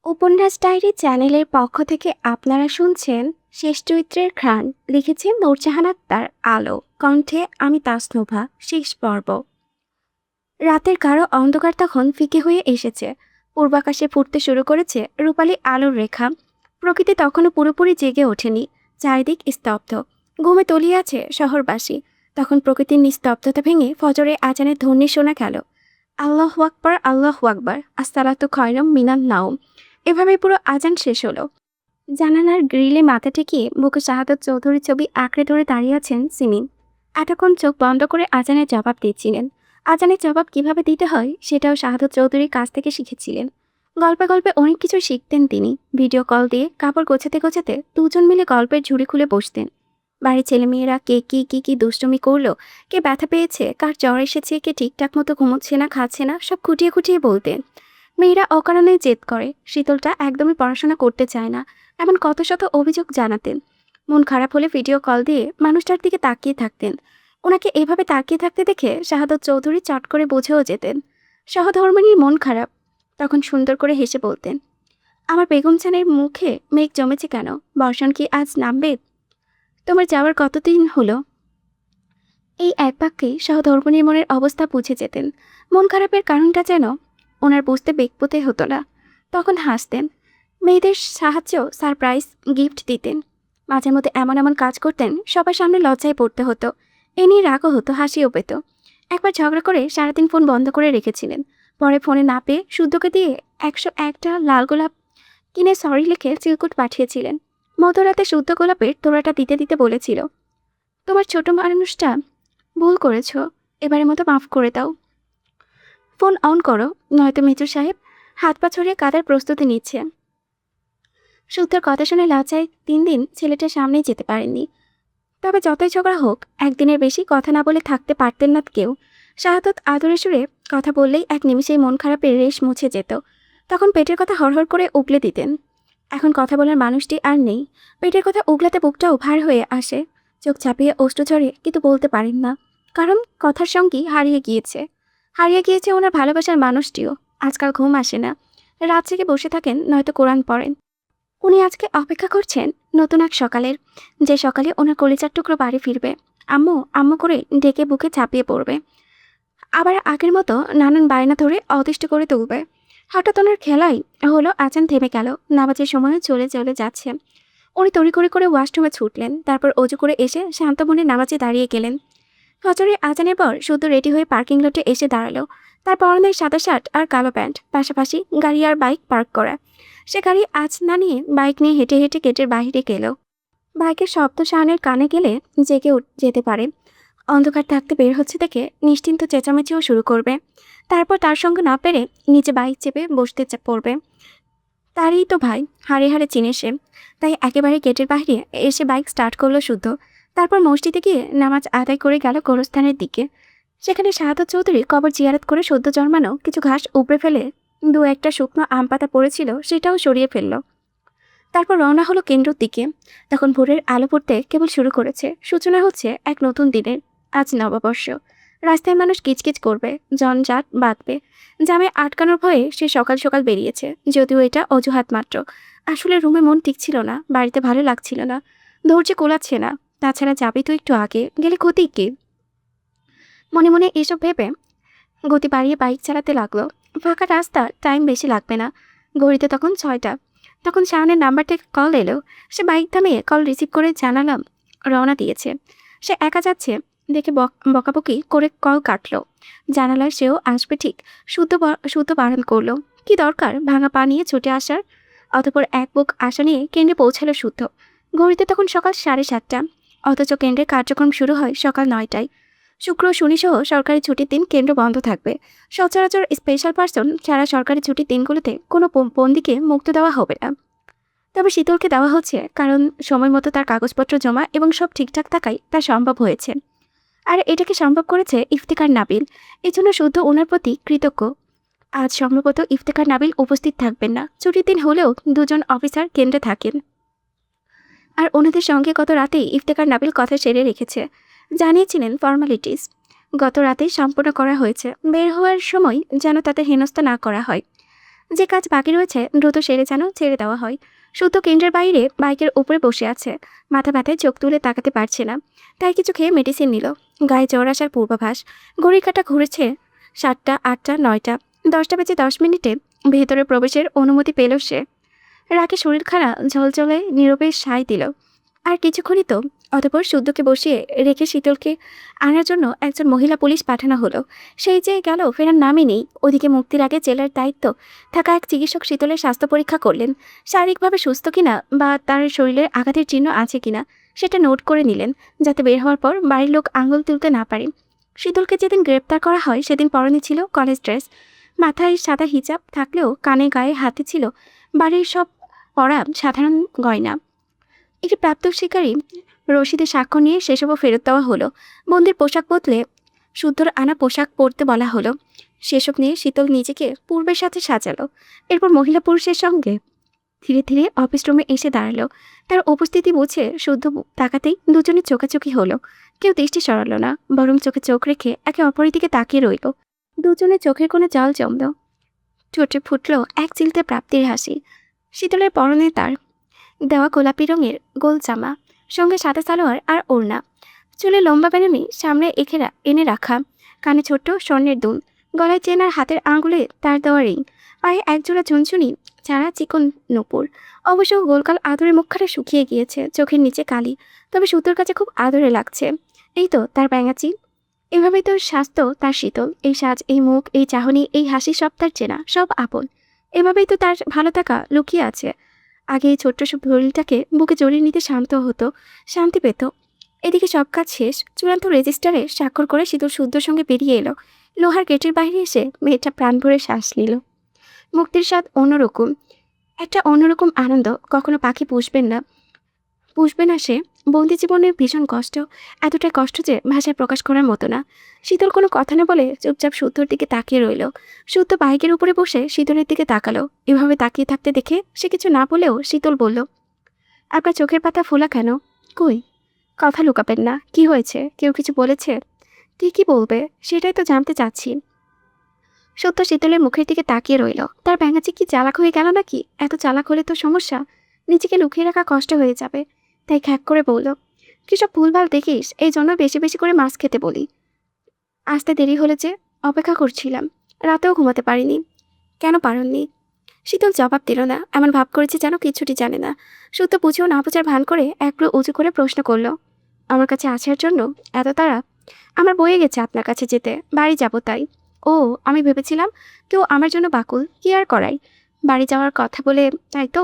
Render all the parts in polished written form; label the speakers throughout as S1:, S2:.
S1: উপন্যাস ডায়েরি চ্যানেলের পক্ষ থেকে আপনারা শুনছেন শেষ চরিত্রের ঘ্রাণ। লিখেছেন নূরজাহান আক্তার আলো, কণ্ঠে আমি তাসনুভা। শেষ পর্ব। রাতের গাঢ় অন্ধকার তখন ফিকে হয়ে এসেছে। পূর্বাকাশে ফুটতে শুরু করেছে রূপালী আলোর রেখা। প্রকৃতি তখনও পুরোপুরি জেগে ওঠেনি। চারিদিক স্তব্ধ, ঘুমে তলিয়ে আছে শহরবাসী। তখন প্রকৃতির নিস্তব্ধতা ভেঙে ফজরে আজানের ধ্বনি শোনা গেল। আল্লাহু আকবার, আল্লাহু আকবার, আসসালাতু খয়রুম মিনান নাওম। এভাবে পুরো আজান শেষ হলো। জানালার গ্রিলে মাথা ঠেকিয়ে বুকে শাহাদত চৌধুরীর ছবি আঁকড়ে ধরে দাঁড়িয়ে আছেন সিমিন। এতক্ষণ চোখ বন্ধ করে আজানের জবাব দিচ্ছিলেন। আজানের জবাব কিভাবে দিতে হয় সেটাও শাহাদত চৌধুরীর কাছ থেকে শিখেছিলেন। গল্পে গল্পে অনেক কিছু শিখতেন তিনি। ভিডিও কল দিয়ে কাপড় গোছাতে গোছাতে দুজন মিলে গল্পের ঝুড়ি খুলে বসতেন। বাড়ির ছেলেমেয়েরা কে কি দুষ্টুমি করলো, কে ব্যথা পেয়েছে, কার জ্বর এসেছে, কে ঠিকঠাক মতো ঘুমোচ্ছে না, খাচ্ছে না, সব খুঁটিয়ে খুঁটিয়ে বলতেন। মেয়েরা অকারণে জেদ করে, শীতলটা একদমই পড়াশোনা করতে চায় না, এমন কত শত অভিযোগ জানাতেন। মন খারাপ হলে ভিডিও কল দিয়ে মানুষটার দিকে তাকিয়ে থাকতেন। ওনাকে এভাবে তাকিয়ে থাকতে দেখে শাহাদত চৌধুরী চট করে বুঝেও যেতেন সহধর্মিণীর মন খারাপ। তখন সুন্দর করে হেসে বলতেন, আমার বেগম জানের মুখে মেঘ জমেছে কেন? বর্ষণ কি আজ নামবে? তোমার যাওয়ার কতদিন হলো? এই এক বাক্যেই সহধর্মিণীর মনের অবস্থা বুঝে যেতেন। মন খারাপের কারণটা যেন ওনার বুঝতে বেগ পেতে হতো না। তখন হাসতেন, মেয়েদের সাহায্য, সারপ্রাইজ গিফট দিতেন। মাঝে মধ্যে এমন এমন কাজ করতেন সবার সামনে লজ্জায় পড়তে হতো। এ নিয়ে রাগও হতো, হাসিও পেত। একবার ঝগড়া করে সারাদিন ফোন বন্ধ করে রেখেছিলেন। পরে ফোনে না পেয়ে শুদ্ধকে দিয়ে 101টা লাল গোলাপ কিনে সরি লিখে চিরকুট পাঠিয়েছিলেন। মধ্যরাতে শুদ্ধ গোলাপের তোড়াটা দিতে দিতে বলেছিল, তোমার ছোট মানুষটা ভুল করেছ, এবারের মতো মাফ করে দাও। ফোন অন করো, নয়তো মিজুর সাহেব হাত পা ছড়িয়ে কাদার প্রস্তুতি নিচ্ছে। শুদ্ধর কথা শুনে লজ্জায় 3 দিন ছেলেটার সামনেই যেতে পারেননি। তবে যতই ঝগড়া হোক, একদিনের বেশি কথা না বলে থাকতে পারতেন না কেউ। শাহাদত আদরে সুরে কথা বললেই এক নিমিষেই মন খারাপের রেশ মুছে যেত। তখন পেটের কথা হড়হড় করে উগলে দিতেন। এখন কথা বলার মানুষটি আর নেই। পেটের কথা উগলাতে বুকটাও ভার হয়ে আসে। চোখ চাপিয়ে অশ্রু ঝরে, কিন্তু বলতে পারেন না, কারণ কথার সঙ্গী হারিয়ে গিয়েছে। হারিয়ে গিয়েছে ওনার ভালোবাসার মানুষটিও। আজকাল ঘুম আসে না, রাত জেগে বসে থাকেন, নয়তো কোরআন পড়েন। উনি আজকে অপেক্ষা করছেন নতুন এক সকালের, যে সকালে ওনার কলিজার টুকরো বাড়ি ফিরবে, আম্মু আম্মু করে ডেকে বুকে চাপিয়ে পড়বে। আবার আগের মতো নানান বায়না ধরে অতিষ্ঠ করে তুলবে। হঠাৎ ওনার খেলাই হলো আজান থেমে গেল, নামাজের সময়ও চলে চলে যাচ্ছে। উনি তড়িঘড়ি করে ওয়াশরুমে ছুটলেন, তারপর অজু করে এসে শান্ত মনে নামাজে দাঁড়িয়ে গেলেন। ফজরের আজানের পর শুধু রেডি হয়ে পার্কিং লটে এসে দাঁড়ালো। তার পরনে সাদা শার্ট আর কালো প্যান্ট, পাশাপাশি গাড়ি আর বাইক পার্ক করা। সে গাড়ি আজ না নিয়ে বাইক নিয়ে হেঁটে হেঁটে গেটের বাইরে গেল। বাইকের শব্দ শাওনের কানে গেলে জেগে যেতে পারে। অন্ধকার থাকতে বের হচ্ছে দেখে নিশ্চিন্ত চেঁচামেচিও শুরু করবে। তারপর তার সঙ্গে না পেরে নিচে বাইক চেপে বসতে পড়বে। তারই তো ভাই, হাড়ে হাড়ে চিনে সে। তাই একেবারে গেটের বাইরে এসে বাইক স্টার্ট করলো শুদ্ধ। তারপর মসজিদে গিয়ে নামাজ আদায় করে গেল গোরস্থানের দিকে। সেখানে শাহাদত চৌধুরী কবর জিয়ারত করে সদ্য জন্মানো কিছু ঘাস উপড়ে ফেলে 2-1টা শুকনো আম পাতা পড়েছিল সেটাও সরিয়ে ফেলল। তারপর রওনা হলো কেন্দ্রের দিকে। তখন ভোরের আলো পড়তে কেবল শুরু করেছে। সূচনা হচ্ছে এক নতুন দিনের। আজ নববর্ষ। রাস্তায় মানুষ কিচকিচ করবে, জনজাট বাঁধবে। জামে আটকানোর ভয়ে সে সকাল সকাল বেরিয়েছে, যদিও এটা অজুহাত মাত্র। আসলে রুমে মন টিকছিল না, বাড়িতে ভালো লাগছিল না, ধৈর্য কোলাচ্ছে না। তাছাড়া যাবি তো একটু আগে, গেলে ক্ষতি কি? মনে মনে এসব ভেবে গতি বাড়িয়ে বাইক চালাতে লাগলো। ফাঁকা রাস্তা, টাইম বেশি লাগবে না। ঘড়িতে তখন 6টা। তখন শাওনের নাম্বার থেকে কল এলো। সে বাইক থামিয়ে কল রিসিভ করে জানালাম রওনা দিয়েছে। সে একা যাচ্ছে দেখে বকাবকি করে কল কাটলো। জানালার সেও আসবে ঠিক। শুদ্ধ বারণ করলো। কি দরকার ভাঙা পা নিয়ে ছুটে আসার? অতঃপর এক বুক আশা নিয়ে কেন্দ্রে পৌঁছালো শুদ্ধ। ঘড়িতে তখন সকাল 7:30, অথচ কেন্দ্রের কার্যক্রম শুরু হয় সকাল 9টায়। শুক্র শনিসহ সরকারি ছুটির দিন কেন্দ্র বন্ধ থাকবে। সচরাচর স্পেশাল পার্সন ছাড়া সরকারি ছুটির দিনগুলোতে কোনো বন্দিকে মুক্ত দেওয়া হবে না। তবে শীতলকে দেওয়া হচ্ছে, কারণ সময় মতো তার কাগজপত্র জমা এবং সব ঠিকঠাক থাকায় তা সম্ভব হয়েছে। আর এটাকে সম্ভব করেছে ইফতেখার নাবিল। এজন্য শুদ্ধ ওনার প্রতি কৃতজ্ঞ। আজ সম্ভবত ইফতেখার নাবিল উপস্থিত থাকবেন না। ছুটির দিন হলেও 2জন অফিসার কেন্দ্রে থাকেন। আর ওনাদের সঙ্গে গত রাতেই ইফতেখার নাবিল কথা সেরে রেখেছে। জানিয়েছিলেন ফর্মালিটিস গত রাতেই সম্পূর্ণ করা হয়েছে। বের হওয়ার সময় যেন তাতে হেনস্থা না করা হয়। যে কাজ বাকি রয়েছে দ্রুত সেরে যেন ছেড়ে দেওয়া হয়। শুদ্ধ কেন্দ্রের বাইরে বাইকের উপরে বসে আছে, মাথা ব্যথায় চোখ তুলে তাকাতে পারছে না। তাই কিছু খেয়ে মেডিসিন নিল। গায়ে জ্বর আসার পূর্বাভাস। ঘড়ির কাঁটা ঘুরেছে 7টা, 8টা, 9টা। 10টা বেজে 10 মিনিটে ভেতরে প্রবেশের অনুমতি পেল সে। রাগে শরীরখানা ঝলঝলে নীরবে সায় দিল। আর কিছুক্ষণই তো। অতঃপর শুদ্ধকে বসিয়ে রেখে শীতলকে আনার জন্য একজন মহিলা পুলিশ পাঠানো হলো। সেই যে গেল, ফেরার নামই নেই। ওদিকে মুক্তির আগে জেলার দায়িত্ব থাকা এক চিকিৎসক শীতলের স্বাস্থ্য পরীক্ষা করলেন। শারীরিকভাবে সুস্থ কিনা বা তার শরীরের আঘাতের চিহ্ন আছে কিনা সেটা নোট করে নিলেন, যাতে বের হওয়ার পর বাড়ির লোক আঙুল তুলতে না পারে। শীতলকে যেদিন গ্রেপ্তার করা হয় সেদিন পরনে ছিল কলেজ ড্রেস। মাথায় সাদা হিজাব থাকলেও কানে গায়ে হাতে ছিল বাড়ির সব পরা সাধারণ গয়না। একটি প্রাপ্ত শিকারী রশিদে স্বাক্ষর নিয়ে সেসবও ফেরত দেওয়া হলো। বন্দির পোশাক বদলে শুদ্ধর আনা পোশাক পরতে বলা হলো। সেসব নিয়ে শীতল নিজেকে পূর্বের সাথে সাজালো। এরপর মহিলা পুরুষের সঙ্গে ধীরে ধীরে অফিস রুমে এসে দাঁড়ালো। তার উপস্থিতি বুঝে শুদ্ধ তাকাতেই দুজনে চোখাচোখি হলো। কেউ দৃষ্টি সরালো না, বরং চোখে চোখ রেখে একে অপরের দিকে তাকিয়ে রইল। দুজনের চোখের কোণে জল জমল। ঠোঁটে ফুটল এক চিলতে প্রাপ্তির হাসি। শীতলের পরনে তার দেওয়া গোলাপি রঙের গোল জামা, সঙ্গে সাদা সালোয়ার আর ওড়না। চুলে লম্বা বেনুনি সামনে এনে রাখা, কানে ছোট্ট স্বর্ণের দুল, গলায় চেন আর হাতের আঙুলে তার দেওয়া রিং, পায়ে একজোড়া ঝুনঝুনি ছাড়া চিকন নূপুর। অবশ্য গোলকাল আদরে মুখখানা শুকিয়ে গিয়েছে, চোখের নিচে কালি, তবে সুতোর কাছে খুব আদরে লাগছে। এই তো তার ব্যাঙাচি। এভাবেই তো স্বাস্থ্য তার শীতল। এই সাজ, এই মুখ, এই চাহনি, এই হাসি সব তার চেনা, সব আপন। এভাবেই তো তার ভালো থাকা লুকিয়ে আছে। আগে এই ছোট্ট সব শরীরটাকে বুকে জড়িয়ে নিতে শান্ত হতো, শান্তি পেত। এদিকে সব কাজ শেষ। চূড়ান্ত রেজিস্টারে স্বাক্ষর করে শীতল শুদ্ধর সঙ্গে বেরিয়ে এলো। লোহার গেটের বাইরে এসে মেয়েটা প্রাণ ভরে শ্বাস নিল। মুক্তির স্বাদ অন্যরকম, একটা অন্যরকম আনন্দ। কখনো পাখি পুষবে না সে। বন্দি জীবনের ভীষণ কষ্ট, এতটাই কষ্ট যে ভাষায় প্রকাশ করার মতো না। শীতল কোনো কথা না বলে চুপচাপ শুদ্ধর দিকে তাকিয়ে রইল। শুদ্ধ বাইকের উপরে বসে শীতলের দিকে তাকালো। এভাবে তাকিয়ে থাকতে দেখে সে কিছু না বলেও শীতল বলল, আপনার চোখের পাতা ফোলা কেন? কই, কথা লুকাবেন না। কি হয়েছে? কেউ কিছু বলেছে? কি বলবে সেটাই তো জানতে চাচ্ছি। সত্য শীতলের মুখের দিকে তাকিয়ে রইল। তার ব্যাঙাচি কি চালাক হয়ে গেল নাকি? এত চালাক হলে তো সমস্যা, নিজেকে লুকিয়ে রাখা কষ্ট হয়ে যাবে। তাই খ্যাক করে বলল, কিসব ভুলভাল দেখিস, এই জন্য বেশি বেশি করে মাছ খেতে বলি। আসতে দেরি হলে যে, অপেক্ষা করছিলাম, রাতেও ঘুমাতে পারিনি। কেন পারেননি? শীতল জবাব দিল না, এমন ভাব করেছে যেন কিছুটি জানে না। সত্য বুঝেও না বোঝার ভান করে একটু উঁচু করে প্রশ্ন করল, আমার কাছে আসার জন্য এত তাড়া? আমার বয়ে গেছে আপনার কাছে যেতে, বাড়ি যাব তাই। ও, আমি ভেবেছিলাম কেউ আমার জন্য বাকুল, কি আর করাই। বাড়ি যাওয়ার কথা বলে, তাই তো।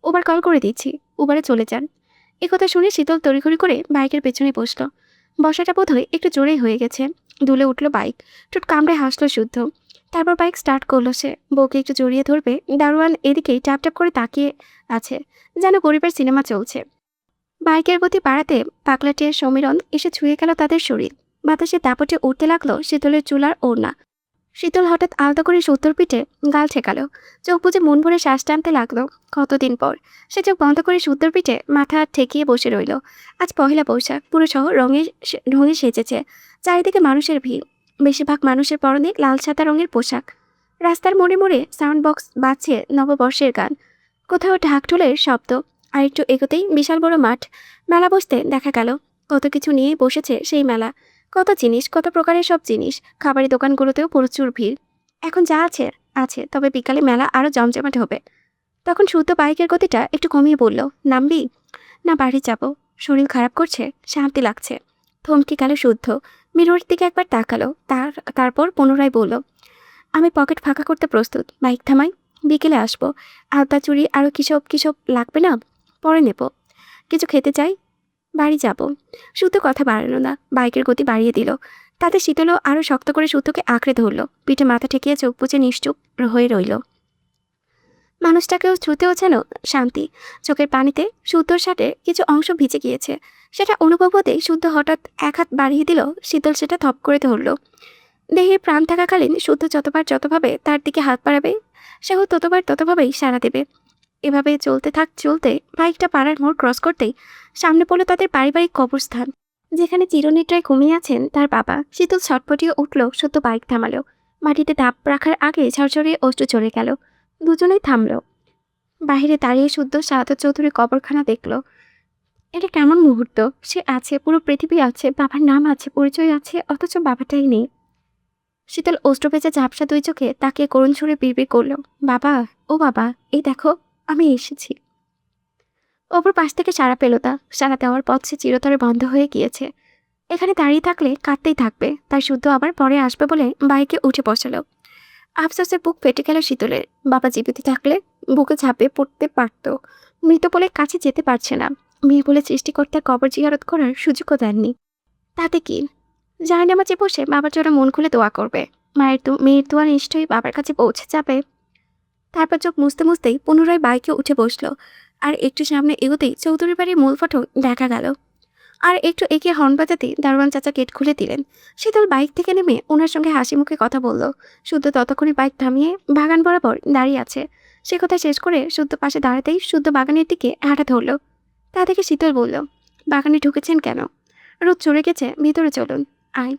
S1: উবার কল করে দিচ্ছি, উবারে চলে যান। একথা শুনে শীতল তড়িঘড়ি করে বাইকের পেছনে বসল। বসাটা বোধহয় একটু জোরেই হয়ে গেছে। দুলে উঠল বাইক, ঠোঁট কামড়ে হাসলো শুদ্ধ। তারপর বাইক স্টার্ট করলো সে। বউকে একটু জড়িয়ে ধরবে, দারোয়ান এদিকেই ট্যাপ ট্যাপ করে তাকিয়ে আছে, যেন গরিবের সিনেমা চলছে। বাইকের গতি বাড়াতে পাগলাটির সমীরণ এসে ছুঁয়ে গেল তাদের শরীর। বাতাসে দাপটে উঠতে লাগলো শীতলের চুলার ওড়না। শীতল হঠাৎ আলতো করে সত্তর পিঠে গাল ঠেকালো, চোখ বুজে মন ভরে শ্বাস টানতে লাগলো। কতদিন পর সে চোখ বন্ধ করে সত্তর পিঠে মাথা ঠেকিয়ে বসে রইল। আজ পহেলা বৈশাখ, পুরো শহর রঙে সেজেছে। চারিদিকে মানুষের ভিড়, বেশিরভাগ মানুষের পরনে লাল সাদা রঙের পোশাক। রাস্তার মোড়ে মোড়ে সাউন্ড বক্স বাজছে নববর্ষের গান, কোথাও ঢাকঢোলের শব্দ। আর একটু এগোতেই বিশাল বড় মাঠ, মেলা বসতে দেখা গেল। কত কিছু নিয়ে বসেছে সেই মেলা, কত জিনিস, কত প্রকারের সব জিনিস। খাবারের দোকানগুলোতেও প্রচুর ভিড়। এখন যা আছে আছে, তবে বিকালে মেলা আরও জমজমাট হবে। তখন শুদ্ধ বাইকের গতিটা একটু কমিয়ে বলল, নামবি? না, বাড়ি যাব, শরীর খারাপ করছে, শান্তি লাগছে। থমকে গেল শুদ্ধ, মিররের দিকে একবার তাকালো। তারপর পুনরায় বলল, আমি পকেট ফাঁকা করতে প্রস্তুত, বাইক থামাই, বিকেলে আসবো। আলতা চুড়ি আরও কিসব লাগবে না? পরে নেব। কিছু খেতে চাই, বাড়ি যাব। শুদ্ধ কথা বাড়ালো না, বাইকের গতি বাড়িয়ে দিল। তাতে শীতলও আরও শক্ত করে শুদ্ধকে আঁকড়ে ধরল। পিঠে মাথা ঠেকিয়ে চোখ বুজে নিশ্চুপ হয়ে রইল। মানুষটাকেও ছুতেও যেন শান্তি। চোখের পানিতে শুদ্ধর শার্টের কিছু অংশ ভিজে গিয়েছে, সেটা অনুভব হতেই শুদ্ধ হঠাৎ এক হাত বাড়িয়ে দিল। শীতল সেটা থপ করে ধরল। দেহে প্রাণ থাকাকালীন শুদ্ধ যতভাবে তার দিকে হাত বাড়াবে, সেও ততভাবেই সাড়া দেবে। এভাবে চলতে বাইকটা পাড়ার মোড় ক্রস করতেই সামনে পড়ল তাদের পারিবারিক কবরস্থান, যেখানে চিরনিদ্রায় ঘুমিয়ে আছেন তার বাবা। শীতল ছটপটিয়ে উঠল, সত্য বাইক থামালো। মাটিতে ধাপ রাখার আগে ঝরঝরিয়ে অশ্রু চলে গেল। দুজনেই থামলো। বাহিরে দাঁড়িয়ে শুদ্ধ সাহাদত চৌধুরী কবরখানা দেখলো। এটা কেমন মুহূর্ত! সে আছে, পুরো পৃথিবী আছে, বাবার নাম আছে, পরিচয় আছে, অথচ বাবাটাই নেই। শীতল অশ্রুভেজা ঝাপসা দুই চোখে তাকিয়ে করুণ সুরে বিড়বিড় করল, বাবা, ও বাবা, এই দেখো, আমি এসেছি। অপর পাশ থেকে সাড়া পেল তা। সাড়া দেওয়ার পথ সে চিরতরে বন্ধ হয়ে গিয়েছে। এখানে দাঁড়িয়ে থাকলে কাঁদতেই থাকবে। তাই শুদ্ধ আবার পরে আসবে বলে বাইকে উঠে বসালো। আফসোসে বুক ফেটে গেল শীতলের। বাবা জীবিত থাকলে বুকে ঝাঁপিয়ে পড়তে পারত। মৃত বলে কাছে যেতে পারছে না। মেয়ে বলে সৃষ্টিকর্তার কবর জিয়ারত করার সুযোগও দেননি। তাতে কি, জায়নামাজে বসে বাবার জন্য মন খুলে দোয়া করবে। মেয়ের দোয়া নিশ্চয়ই বাবার কাছে পৌঁছে যাবে। তারপর চোখ মুছতে মুছতেই পুনরায় বাইকে উঠে বসলো। আর একটু সামনে এগোতেই চৌধুরী বাড়ির মূল ফটক দেখা গেল। আর একটু এগিয়ে হর্ন বাজাতেই দারোয়ান চাচা গেট খুলে দিলেন। শীতল বাইক থেকে নেমে ওনার সঙ্গে হাসি মুখে কথা বলল। শুদ্ধ ততক্ষণে বাইক থামিয়ে বাগান বরাবর দাঁড়িয়ে আছে। সে কথা শেষ করে শুদ্ধ পাশে দাঁড়াতেই শুদ্ধ বাগানের দিকে হাঁটা ধরল। তা থেকে শীতল বলল, বাগানে ঢুকেছেন কেন? রোদ চড়ে গেছে, ভিতরে চলুন। আয়।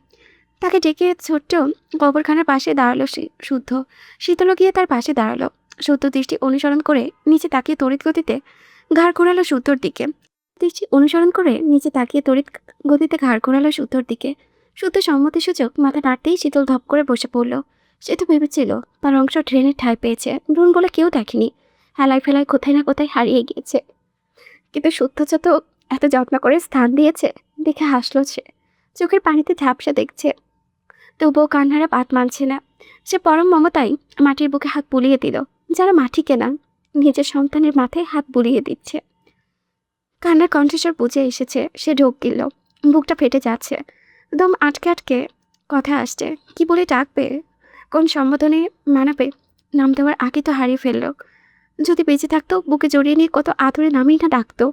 S1: তাকে ডেকে ছোট্ট কবরখানার পাশে দাঁড়ালো শুদ্ধ। শীতলও গিয়ে তার পাশে দাঁড়ালো। শুদ্ধ দৃষ্টি অনুসরণ করে নিচে তাকিয়ে তড়িৎ গতিতে ঘাড় ঘোরালো শুদ্ধর দিকে। শুদ্ধর দিকে। শুদ্ধ সম্মতিসূচক মাথা নাড়তেই শীতল ধপ করে বসে পড়ল। সে তো ভেবেছিল তার অংশ ট্রেনের ঠাঁই পেয়েছে, ভ্রূণ বলে কেউ দেখেনি, হেলায় ফেলায় কোথায় না কোথায় হারিয়ে গিয়েছে। কিন্তু শুদ্ধ যত এত যত্ন করে স্থান দিয়েছে দেখে হাসল সে। চোখের পানিতে ঝাপসা দেখছে, তবুও কান্নারা বাদ মানছে না। সে পরম মমতায় মাটির বুকে হাত বুলিয়ে দিল, যারা মাটি কেনা নিজের সন্তানের মাথায় হাত বুলিয়ে দিচ্ছে। কান্নার কণ্ঠস্বর বুঝে এসেছে। সে ঢোক গিলল, বুকটা ফেটে যাচ্ছে, দম আটকে আটকে কথা আসছে। কি বলে ডাকবে, কোন সম্বোধনে মানাবে? নাম দেওয়ার আগে তো হারিয়ে ফেলল। যদি বেঁচে থাকতো বুকে জড়িয়ে নিয়ে কত আদরে নামেই না ডাকতো।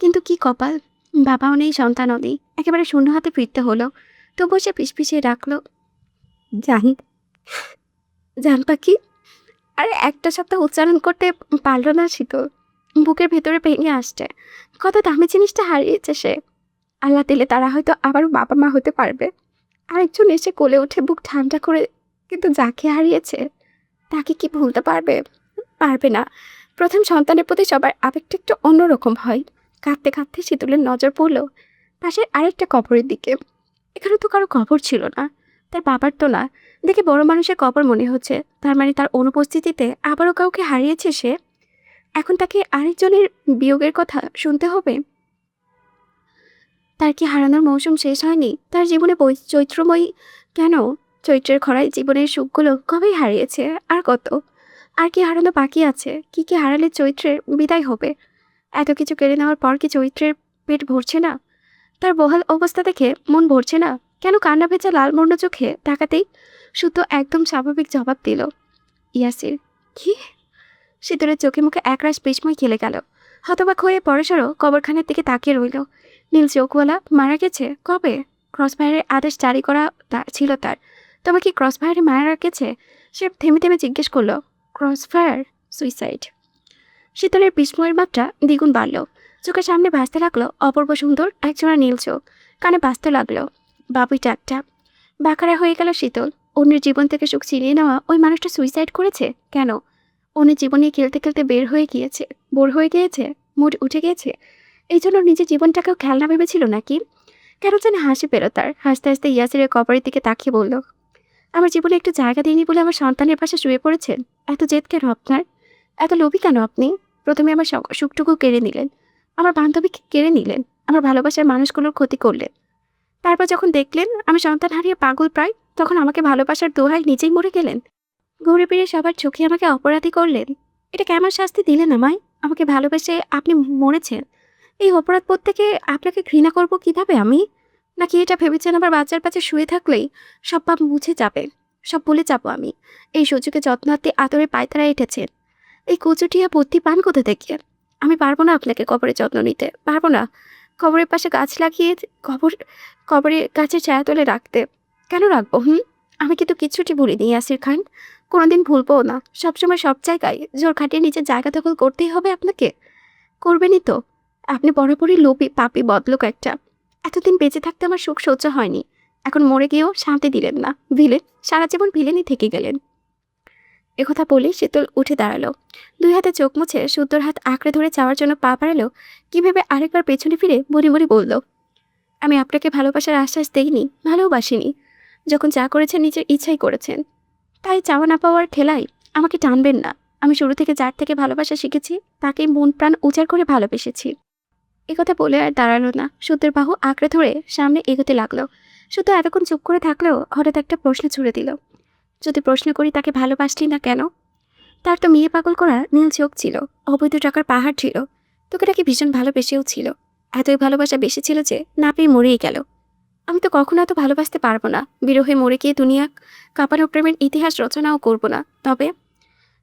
S1: কিন্তু কি কপাল, বাবাও নেই, সন্তানও নেই, একেবারে শূন্য হাতে ফিরতে হলো। তবুও সে পিছপিছিয়ে ডাকলো, জান, জান পাখি। আর একটা সপ্তাহ উচ্চারণ করতে পারল না শীতল। বুকের ভেতরে ভেঙে আসছে। কত দামি জিনিসটা হারিয়েছে সে। আল্লাহ দিলে তারা হয়তো আবারও বাবা মা হতে পারবে। আরেকজন এসে কোলে উঠে বুক ঠান্ডা করে। কিন্তু যাকে হারিয়েছে তাকে কি ভুলতে পারবে? পারবে না। প্রথম সন্তানের প্রতি সবার আবেগটা একটু অন্যরকম হয়। কাঁদতে কাঁদতে শীতলের নজর পড়ল পাশের আরেকটা কবরের দিকে। এখানে তো কারো কবর ছিল না, তার বাবার তো না। দেখে বড় মানুষের কবর মনে হচ্ছে। তার মানে তার অনুপস্থিতিতে আবারও কাউকে হারিয়েছে সে। এখন তাকে আরেকজনের বিয়োগের কথা শুনতে হবে। তার কি হারানোর মৌসুম শেষ হয়নি? তার জীবনে চৈত্রময়ী কেন? চৈত্রের খরায় জীবনের সুখগুলো কবেই হারিয়েছে। আর কত? আর কি হারানো বাকি আছে? কি কি হারালে চৈত্রের বিদায় হবে? এত কিছু কেড়ে নেওয়ার পর কি চৈত্রের পেট ভরছে না? তার বহাল অবস্থা দেখে মন ভরছে না? কেন? কান্না ভেজা লালবর্ণ চোখে তাকাতেই শুদ্ধ একদম স্বাভাবিক জবাব দিল, ইয়াসির। কি? শীতলের চোখে মুখে একরাশ বিস্ময় খেলে গেল। হতবাক হয়ে পরেশরও কবরখানার দিকে তাকিয়ে রইল। নীল চোখওয়ালা মারা গেছে কবে? ক্রসফায়ারের আদেশ জারি করা ছিল তার। তবে কি ক্রসফায়ারে মারা গেছে? সে থেমে থেমে জিজ্ঞেস করলো, ক্রসফায়ার? সুইসাইড? শীতলের বিস্ময়ের মাত্রা দ্বিগুণ বাড়ল। চোখের সামনে ভাসতে লাগলো অপূর্ব সুন্দর একজোড়া নীল চোখ। কানে বাজতে লাগলো বাবুই টাকটা। বাঁকারা হয়ে গেল শীতল। অন্যের জীবন থেকে সুখ ছিনিয়ে নেওয়া ওই মানুষটা সুইসাইড করেছে কেন? অন্যের জীবন নিয়ে খেলতে খেলতে বোর হয়ে গিয়েছে, মুড উঠে গিয়েছে। এই জন্য নিজের জীবনটাকেও খেলনা ভেবেছিল নাকি? কেন যেন হাসি পেল তার। হাসতে হাসতে ইয়াসিরের কবরের দিকে তাকিয়ে বলল, আমার জীবনে একটু জায়গা দিইনি বলে আমার সন্তানের পাশে শুয়ে পড়েছেন। এত জেদ কেন আপনার? এত লোভী কেন আপনি? প্রথমে আমার সুখটুকু কেড়ে নিলেন, আমার বান্ধবীকে কেড়ে নিলেন, আমার ভালোবাসার মানুষগুলোর ক্ষতি করলেন। তারপর যখন দেখলেন আমি সন্তান হারিয়ে পাগল প্রায়, তখন আমাকে ভালোবাসার দোহায় নিজেই মরে গেলেন। ঘুরে ফিরে সবার চোখে আমাকে অপরাধী করলেন। এটা কেমন শাস্তি দিলেন আমায়? আমাকে ভালোবেসে আপনি মরেছেন। এই অপরাধ বোধ থেকে আপনাকে ঘৃণা করব কিভাবে আমি? নাকি এটা ভেবেছেন আবার বাচ্চার পাশে শুয়ে থাকলেই সব পাপ মুছে যাবে, সব ভুলে যাবো আমি? এই সুযোগে যত্নার্থে আদরে পায়তারা এঁটেছেন। এই কুচুটিয়া বুদ্ধি পান কোথা থেকে? আমি পারবো না আপনাকে কবরের যত্ন নিতে, পারবো না। কবরের পাশে গাছ লাগিয়ে কবরে গাছের ছায়া তলে রাখতে। কেন রাখবো? আমি কিন্তু কিচ্ছুটি ভুলিনি ইয়াসির খান, কোনোদিন ভুলবো না। সবসময় সব জায়গায় জোর খাটিয়ে নিজের জায়গা দখল করতেই হবে আপনাকে? করবেনই তো। আপনি বরাবরই লোভী, পাপী, বদলোক একটা। এতদিন বেঁচে থাকতে আমার সুখ সহ্য হয়নি, এখন মরে গিয়েও শান্তি দিলেন না। ভিলেন, সারা জীবন ভিলেনই থেকে গেলেন। একথা বলে শীতল উঠে দাঁড়ালো। দুই হাতে চোখ মুছে শুদ্ধর হাত আঁকড়ে ধরে চাওয়ার জন্য পা বাড়ালো। কি ভেবে আরেকবার পেছনে ফিরে মরি মরি বলল, আমি আপনাকে ভালোবাসার আশ্বাস দেইনি, ভালোবাসিনি। যখন যা করেছেন নিজের ইচ্ছাই করেছেন, তাই চাওয়া না পাওয়ার ঠেলায় আমাকে টানবেন না। আমি শুরু থেকে যার থেকে ভালোবাসা শিখেছি তাকেই মন প্রাণ উজাড় করে ভালোবেসেছি। একথা বলে আর দাঁড়ালো না, শুদ্ধের বাহু আঁকড়ে ধরে সামনে এগোতে লাগলো। শুদ্ধ এতক্ষণ চুপ করে থাকলেও হঠাৎ একটা প্রশ্ন ছুড়ে দিল, যদি প্রশ্ন করি তাকে ভালোবাসলি না কেন? তার তো মেয়ে পাগল করা নীল চোখ ছিল, অবৈধ টাকার পাহাড় ছিল, তোকে নাকি ভীষণ ভালোবেসেও ছিল। এতই ভালোবাসা বেশি ছিল যে না পেয়ে মরেই গেল। আমি তো কখনো এত ভালোবাসতে পারবো না, বিরহে মরে গিয়ে দুনিয়া কাঁপানো প্রেমের ইতিহাস রচনাও করবো না। তবে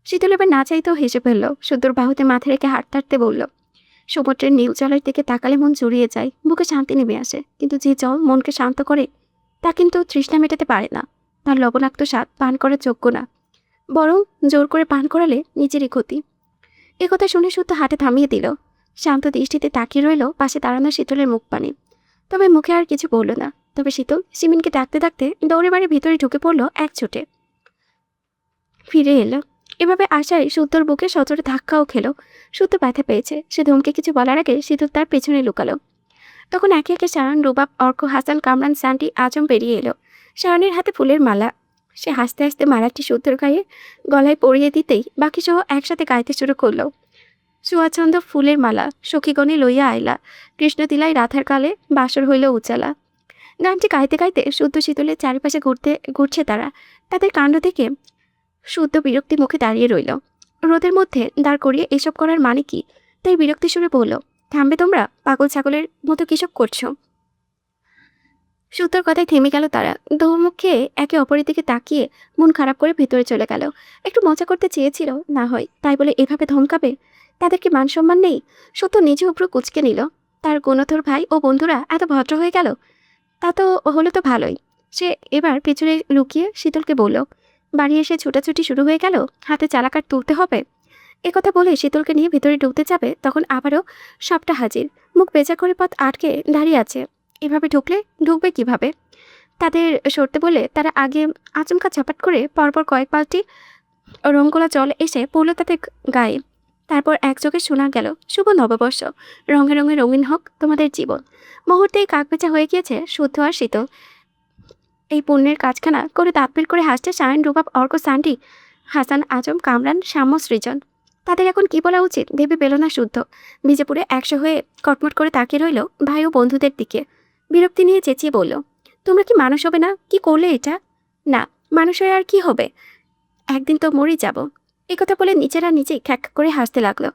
S1: শীতল এবার না চাইতেও হেসে ফেলল। শুদ্ধর বাহুতে মাথা রেখে হাঁটতে হাঁটতে বলল, সমুদ্রের নীল জলের দিকে তাকালে মন জুড়িয়ে যায়, বুকে শান্তি নেমে আসে, কিন্তু যে জল মনকে শান্ত করে তা কিন্তু তৃষ্ণা মেটাতে পারে না। তার লবণাক্ত স্বাদ পান করার যোগ্য না, বরং জোর করে পান করালে নিজেরই ক্ষতি। একথা শুনে শুদ্ধ হাতে থামিয়ে দিল। শান্ত দৃষ্টিতে তাকিয়ে রইল পাশে দাঁড়ানো শীতলের মুখ পানে, তবে মুখে আর কিছু বলল না। তবে শীতল সিমিনকে ডাকতে ডাকতে দৌড়ে বাড়ির ভিতরে ঢুকে পড়ল এক ছুটে। ফিরে এলো। এভাবে আশায় শুদ্ধর বুকে সজোরে ধাক্কাও খেলো। শুদ্ধ ব্যথা পেয়েছে, সে ধমকে কিছু বলার আগে শীতল তার পেছনে লুকালো। তখন একে একে শায়ন, রুবাব, অর্ক, হাসান, কামরান, স্যান্ডি, আজম বেরিয়ে এলো। শায়নের হাতে ফুলের মালা। সে হাসতে হাসতে মালাটি শুদ্ধর গায়ে গলায় পরিয়ে দিতেই বাকি সহ একসাথে গাইতে শুরু করলো, সুয়াছন্দ ফুলের মালা সখীগণে লইয়া আইলা, কৃষ্ণ তিলাই রাধার কালে বাসর হইল উচালা। গানটি গাইতে গাইতে শুদ্ধ শীতলের চারিপাশে ঘুরছে তারা। তাদের কাণ্ড থেকে শুদ্ধ বিরক্তি মুখে দাঁড়িয়ে রইল। রোদের মধ্যে দাঁড় করিয়ে এসব করার মানে কি? তাই বিরক্তি সুরে বলল, থামবে তোমরা, পাগল ছাগলের মতো কিসব করছো? শুদ্ধর কথায় থেমে গেল তারা। দৌড়মুখ খেয়ে একে অপরের দিকে তাকিয়ে মন খারাপ করে ভেতরে চলে গেল। একটু মজা করতে চেয়েছিল, না হয় তাই বলে এভাবে ধমকাবে? তাদের কি মান সম্মান নেই? শুদ্ধ নিজে উপর কুচকে নিল। তার গুণধর ভাই ও বন্ধুরা এত ভদ্র হয়ে গেল, তা তো হলো তো ভালোই। সে এবার পেছনে লুকিয়ে শীতলকে বলল, বাড়ি এসে ছুটাছুটি শুরু হয়ে গেল, হাতে চালাকাঠ তুলতে হবে। একথা বলে শীতলকে নিয়ে ভিতরে ঢুকতে যাবে, তখন আবারও সবটা হাজির, মুখ বেজা করে পথ আটকে দাঁড়িয়ে আছে। এভাবে ঢুকবে কিভাবে? তাদের সরতে বলে তারা আগে আচমকা ঝাপাট করে পরপর কয়েক বালতি রঙ্গোলা জল এসে পড়লো তাদের গায়ে। তারপর একযোগে শোনা গেল, শুভ নববর্ষ, রঙে রঙে রঙিন হোক তোমাদের জীবন। মুহূর্তেই কাকবেচা হয়ে গিয়েছে শুদ্ধ আর শীতল। এই পুণ্যের কাজখানা করে দাঁত বের করে হাসছে শায়ন, রুবাব, অর্ক, সান্ডি, হাসান, আজম, কামরান, শ্যাম্য, সৃজন। তাদের এখন কি বলা উচিত ভেবে পেল না শুদ্ধ। বিজেপুরে 100 হয়ে কটমট করে তাকিয়ে রইল ভাই ও বন্ধুদের দিকে। বিরক্তি নিয়ে চেঁচিয়ে বলল, তোমরা কি মানুষ হবে না? কি করলে এটা? না, মানুষ হয়ে আর কি হবে, একদিন তো মরেই যাব। একথা বলে নিজেরা নিজেই খ্যাক করে হাসতে লাগলো।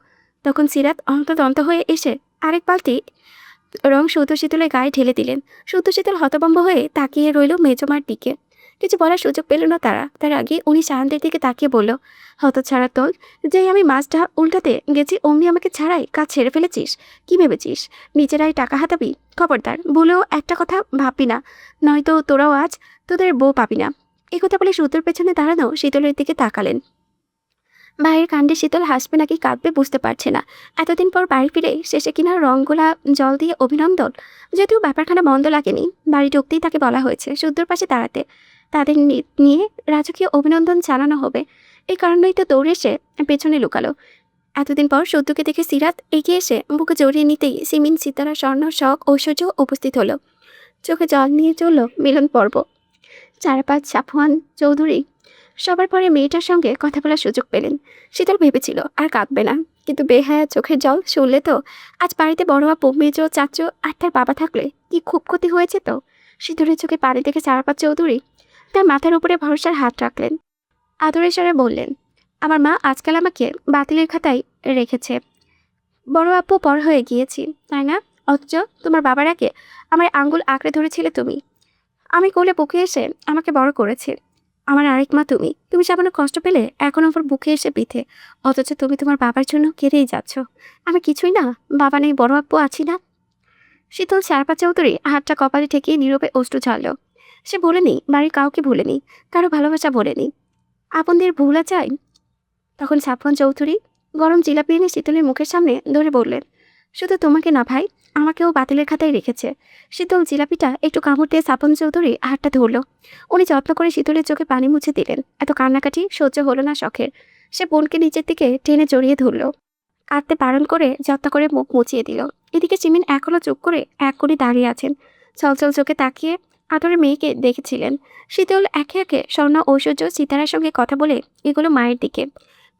S1: তখন সিরাত অন্তদন্ত হয়ে এসে আরেক বালতি রং শুদ্ধ শীতলের গায়ে ঢেলে দিলেন। শুদ্ধ শীতল হতভম্ব হয়ে তাকিয়ে রইল মেজমার দিকে। কিছু বলার সুযোগ পেল না তারা। তার আগে উনি শাহানদের দিকে তাকিয়ে বলল, হতছাড়া তোল, যেই আমি মাছটা উল্টাতে গেছি অমনি আমাকে ছাড়াই কাজ ছেড়ে ফেলেছিস। কি ভেবেছিস নিজেরাই টাকা হাতাবি? খবরদার ভুলেও একটা কথা ভাববি না, নয়তো তোরাও আজ তোদের বউ পাবি না। একথা বলে শুদ্ধর পেছনে দাঁড়ানো শীতলের দিকে তাকালেন। ভাইয়ের কাণ্ডে শীতল হাসবে নাকি কাঁদবে বুঝতে পারছে না। এতদিন পর বাড়ি ফিরে শেষে কিনা রঙগোলা জল দিয়ে অভিনন্দন। যদিও ব্যাপারখানা মন্দ লাগেনি, বাড়ি ঢুকতেই তাকে বলা হয়েছে শুদ্ধর পাশে দাঁড়াতে, তাদের নিয়ে রাজকীয় অভিনন্দন জানানো হবে। এই কারণেই তো দৌড়ে এসে পেছনে লুকালো। এতদিন পর শুদ্ধকে দেখে সিরাত এগিয়ে এসে বুকে জড়িয়ে নিতেই সিমিন, সিতারা, স্বর্ণ, শখ, ঐশ্বর্য উপস্থিত হলো। চোখে জল নিয়ে চলল মিলন পর্ব। চারাপাত, সাফওয়ান চৌধুরী সবার পরে মেয়েটার সঙ্গে কথা বলার সুযোগ পেলেন। শীতল ভেবেছিল আর কাঁদবে না, কিন্তু বেহায়া চোখের জল শুনলে তো আজ বাড়িতে বড় আপু, মেজো, চাচু আর তার বাবা থাকলে কি খুব ক্ষতি হয়েছে তো। শীতলের চোখে পানি দেখে চারাপাত চৌধুরী তার মাথার উপরে ভরসার হাত রাখলেন। আদরের স্বরে বললেন, আমার মা আজকাল আমাকে বাতিলের খাতায় রেখেছে। বড় আপু পর হয়ে গিয়েছি, তাই না? অথচ তোমার বাবার আগে আমার আঙ্গুল আঁকড়ে ধরেছিলে তুমি। আমি কোলে বুকে এসে আমাকে বড় করেছে। আমার আরেক মা তুমি। তুমি সামান্য কষ্ট পেলে এখন আমার বুকে এসে পিঠে, অথচ তুমি তোমার বাবার জন্য কেঁদেই যাচ্ছ। আমি কিছুই না, বাবা নেই, বড় আপু আছি না। শীতল চারপা চৌধুরী হাতটা কপালে ঠেকিয়ে নীরবে অশ্রু ঝাড়ল। সে বলেনি বাড়ির কাউকে ভুলেনি, কারো ভালোবাসা বলেনি, আপনদের ভুলা চাই। তখন সাফওয়ান চৌধুরী গরম জিলাপি এনে শীতলের মুখের সামনে ধরে বললেন, শুধু তোমাকে না ভাই, আমাকেও বাতিলের খাতায় রেখেছে। শীতল জিলাপিটা একটু কামড় দিয়ে সাপন চৌধুরী হাতটা ধরল। উনি যত্ন করে শীতলের চোখে পানি মুছে দিলেন। এত কান্নাকাটি সহ্য হলো না শখের। সে বোনকে নিচের দিকে টেনে জড়িয়ে ধরল। কাঁদতে বারণ করে যত্ন করে মুখ মুছিয়ে দিল। এদিকে চিমিন এখনো চুপ করে এক কোণে দাঁড়িয়ে আছেন। ছলছল চোখে তাকিয়ে আদরে মেয়েকে দেখেছিলেন। শীতল একে একে স্বর্ণ, ঐশ্বর্য, সিতারার সঙ্গে কথা বলে এগুলো মায়ের দিকে।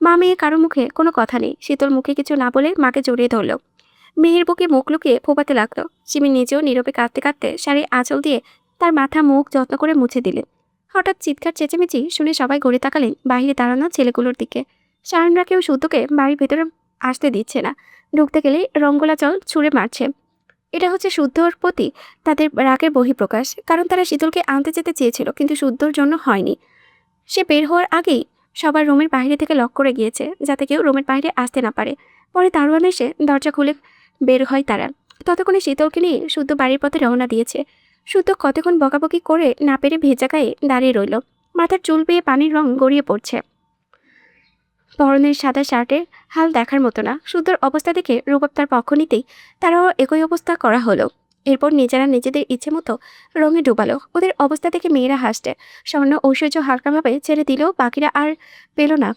S1: মা মেয়ে কারো মুখে কোনো কথা নেই। শীতল মুখে কিছু না বলে মাকে জড়িয়ে ধরল। মেয়ের বুকে মুখ লুকিয়ে ফোপাতে লাগলো। চিমি নিজেও নীরবে কাঁদতে কাঁদতে শাড়ির আঁচল দিয়ে তার মাথা মুখ যত্ন করে মুছে দিলেন। হঠাৎ চিৎকার চেঁচামেচি শুনে সবাই ঘুরে তাকালেন বাইরে দাঁড়ানো ছেলেগুলোর দিকে। সায়নরা কেউ শুদ্ধকে বাড়ির ভেতরে আসতে দিচ্ছে না। ঢুকতে গেলেই রঙ্গোলা জল ছুঁড়ে মারছে। এটা হচ্ছে শুদ্ধর প্রতি তাদের রাগের বহিঃপ্রকাশ। কারণ তারা শীতলকে আনতে যেতে চেয়েছিল, কিন্তু শুদ্ধর জন্য হয়নি। সে বের হওয়ার আগেই সবার রুমের বাইরে থেকে লক করে গিয়েছে, যাতে কেউ রুমের বাইরে আসতে না পারে। পরে দারোয়ান এসে দরজা খুলে বের হয় তারা। ততক্ষণে শীতলকে নিয়ে শুদ্ধ বাড়ির পথে রওনা দিয়েছে। শুদ্ধ কতক্ষণ বকাবকি করে না পেরে ভেজা গায়ে দাঁড়িয়ে রইল। মাথার চুল বেয়ে পানির রং গড়িয়ে পড়ছে। পরনের সাদা শার্টের হাল দেখার মতো না। শুদ্ধর অবস্থা দেখে রূপক তার পক্ষ নিতেই তারাও একই অবস্থা করা হলো। এরপর নিজেরা নিজেদের ইচ্ছে মতো রঙে ডুবালো। ওদের অবস্থা দেখে মেয়েরা হাসতে, স্বর্ণ ঐশ্বর্য হালকাভাবে ছেড়ে দিলেও বাকিরা আর পেল না।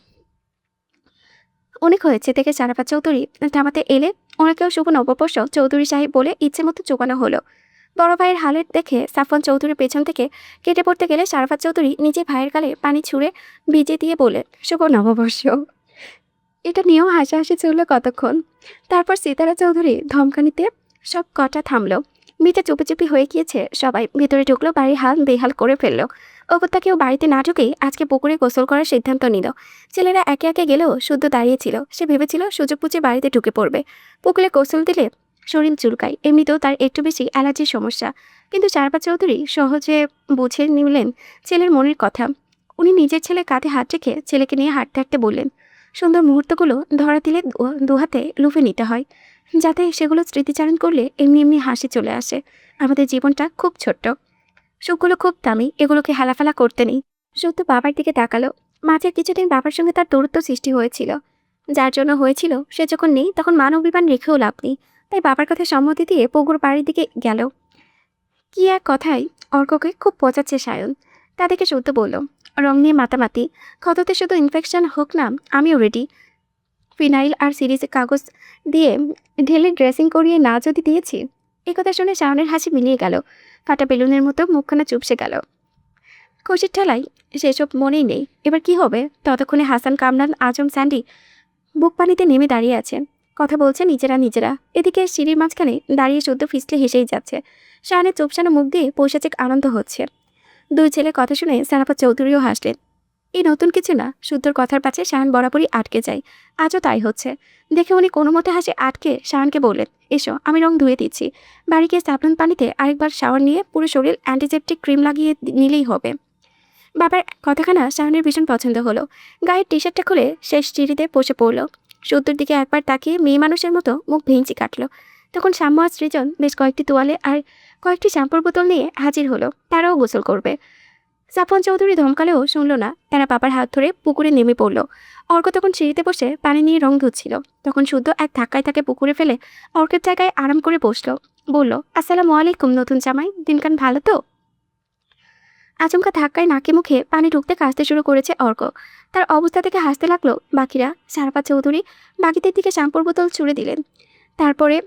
S1: অনেক হয়েছে থেকে সারাফাত চৌধুরী থামাতে এলে ওনাকেও শুভ নববর্ষ চৌধুরী সাহেব বলে ইচ্ছে মতো চোবানো হলো। বড় ভাইয়ের হালের দেখে সাফওয়ান চৌধুরীর পেছন থেকে কেটে পড়তে গেলে সারাফাত চৌধুরী নিজে ভাইয়ের গালে পানি ছুঁড়ে ভিজে দিয়ে বলে, শুভ নববর্ষ। এটা নিয়েও হাসাহাসি চলল কতক্ষণ। তারপর সিতারা চৌধুরী ধমকানিতে সব কটা থামলো। মিটে চুপি হয়ে গিয়েছে সবাই। ভেতরে ঢুকলো, বাড়ির হাল বেহাল করে ফেললো। অগত্যা কেউ বাড়িতে না ঢুকেই আজকে পুকুরে গোসল করার সিদ্ধান্ত নিল। ছেলেরা একে একে গেলেও শুদ্ধ দাঁড়িয়েছিল। সে ভেবেছিল সুযোগ বুঝে বাড়িতে ঢুকে পড়বে। পুকুরে গোসল দিলে শরীর চুলকায়, এমনিতেও তার একটু বেশি অ্যালার্জির সমস্যা। কিন্তু চারপা চৌধুরী সহজে বুঝে নিলেন ছেলের মনের কথা। উনি নিজের ছেলে কাঁধে হাত রেখে ছেলেকে নিয়ে হাঁটতে হাঁটতে বললেন, সুন্দর মুহূর্তগুলো ধরা দিলে দুহাতে লুফে নিতে হয়, যাতে সেগুলো স্মৃতিচারণ করলে এমনি এমনি হাসি চলে আসে। আমাদের জীবনটা খুব ছোট্ট, সুখগুলো খুব দামি, এগুলোকে হেলাফেলা করতে নেই। সত্য বাবার দিকে তাকালো। মাঝের কিছুদিন বাবার সঙ্গে তার দূরত্ব সৃষ্টি হয়েছিল। যার জন্য হয়েছিল, সে যখন নেই তখন মান অভিমান রেখেও লাভ নেই। তাই বাবার কথা সম্মতি দিয়ে পুকুর বাড়ির দিকে গেল। কি এক কথায় অর্ককে খুব পচাচ্ছে সায়ন। তাদেরকে সত্য বলল, রং নিয়ে মাতামাতি, ক্ষততে শুধু ইনফেকশন হোক না, আমিও রেডি। ফিনাইল আর সিরিজের কাগজ দিয়ে ঢেলে ড্রেসিং করিয়ে না যদি দিয়েছি। এই কথা শুনে শাওনের হাসি মিলিয়ে গেল। ফাটা বেলুনের মতো মুখখানা চুপসে গেল। খুশির ঠেলায় সেসব মনেই নেই। এবার কি হবে? ততক্ষণে হাসান, কামরান, আজম, স্যান্ডি বুক পানিতে নেমে দাঁড়িয়ে আছে। কথা বলছে নিজেরা। এদিকে সিঁড়ির মাঝখানে দাঁড়িয়ে শুদ্ধ ফিসলে হেসেই যাচ্ছে। শাওনের চুপসানো মুখ দিয়ে পৈশাচিক আনন্দ হচ্ছে। দুই ছেলে কথা শুনে সারাফাত চৌধুরীও হাসলেন। এই নতুন কিছু না, শুদ্ধর কথার পাছে শায়ন বরাবরই আটকে যায়। আজও তাই হচ্ছে। দেখে উনি কোনো মতে হাসে আটকে শায়নকে বললেন, এসো আমি রং ধুয়ে দিচ্ছি। বাড়ি গিয়ে সাবধান পানিতে আরেকবার শাওয়ার নিয়ে পুরো শরীর অ্যান্টিসেপটিক ক্রিম লাগিয়ে নিলেই হবে। বাবার কথাখানা শায়নের ভীষণ পছন্দ হলো। গায়ের টি শার্টটা খুলে শেষ চিড়িতে বসে পড়ল। শুদ্ধর দিকে একবার তাকিয়ে মেয়ে মানুষের মতো মুখ ভেঙচি কাটল। তখন সাম্য আর সৃজন বেশ কয়েকটি তোয়ালে আর কয়েকটি শ্যাম্পুর বোতল নিয়ে হাজির হলো। তারাও গোসল করবে। সাফওয়ান চৌধুরী ধমকালেও শুনল না। তারা বাবার হাত ধরে পুকুরে নেমে পড়ল। অর্ক তখন সিঁড়িতে বসে পানি নিয়ে রং ধুচ্ছিল। তখন শুদ্ধ এক ধাক্কায় তাকে পুকুরে ফেলে অর্কের জায়গায় আরাম করে বসলো। বলল, আসসালামু আলাইকুম নতুন জামাই, দিনকান ভালো তো? আচমকা ধাক্কায় নাকে মুখে পানি ঢুকতে কাশতে শুরু করেছে অর্ক। তার অবস্থা থেকে হাসতে লাগলো বাকিরা। সারাফাত চৌধুরী বাকিদের দিকে শ্যাম্পুর বোতল ছুড়ে দিলেন। তারপরে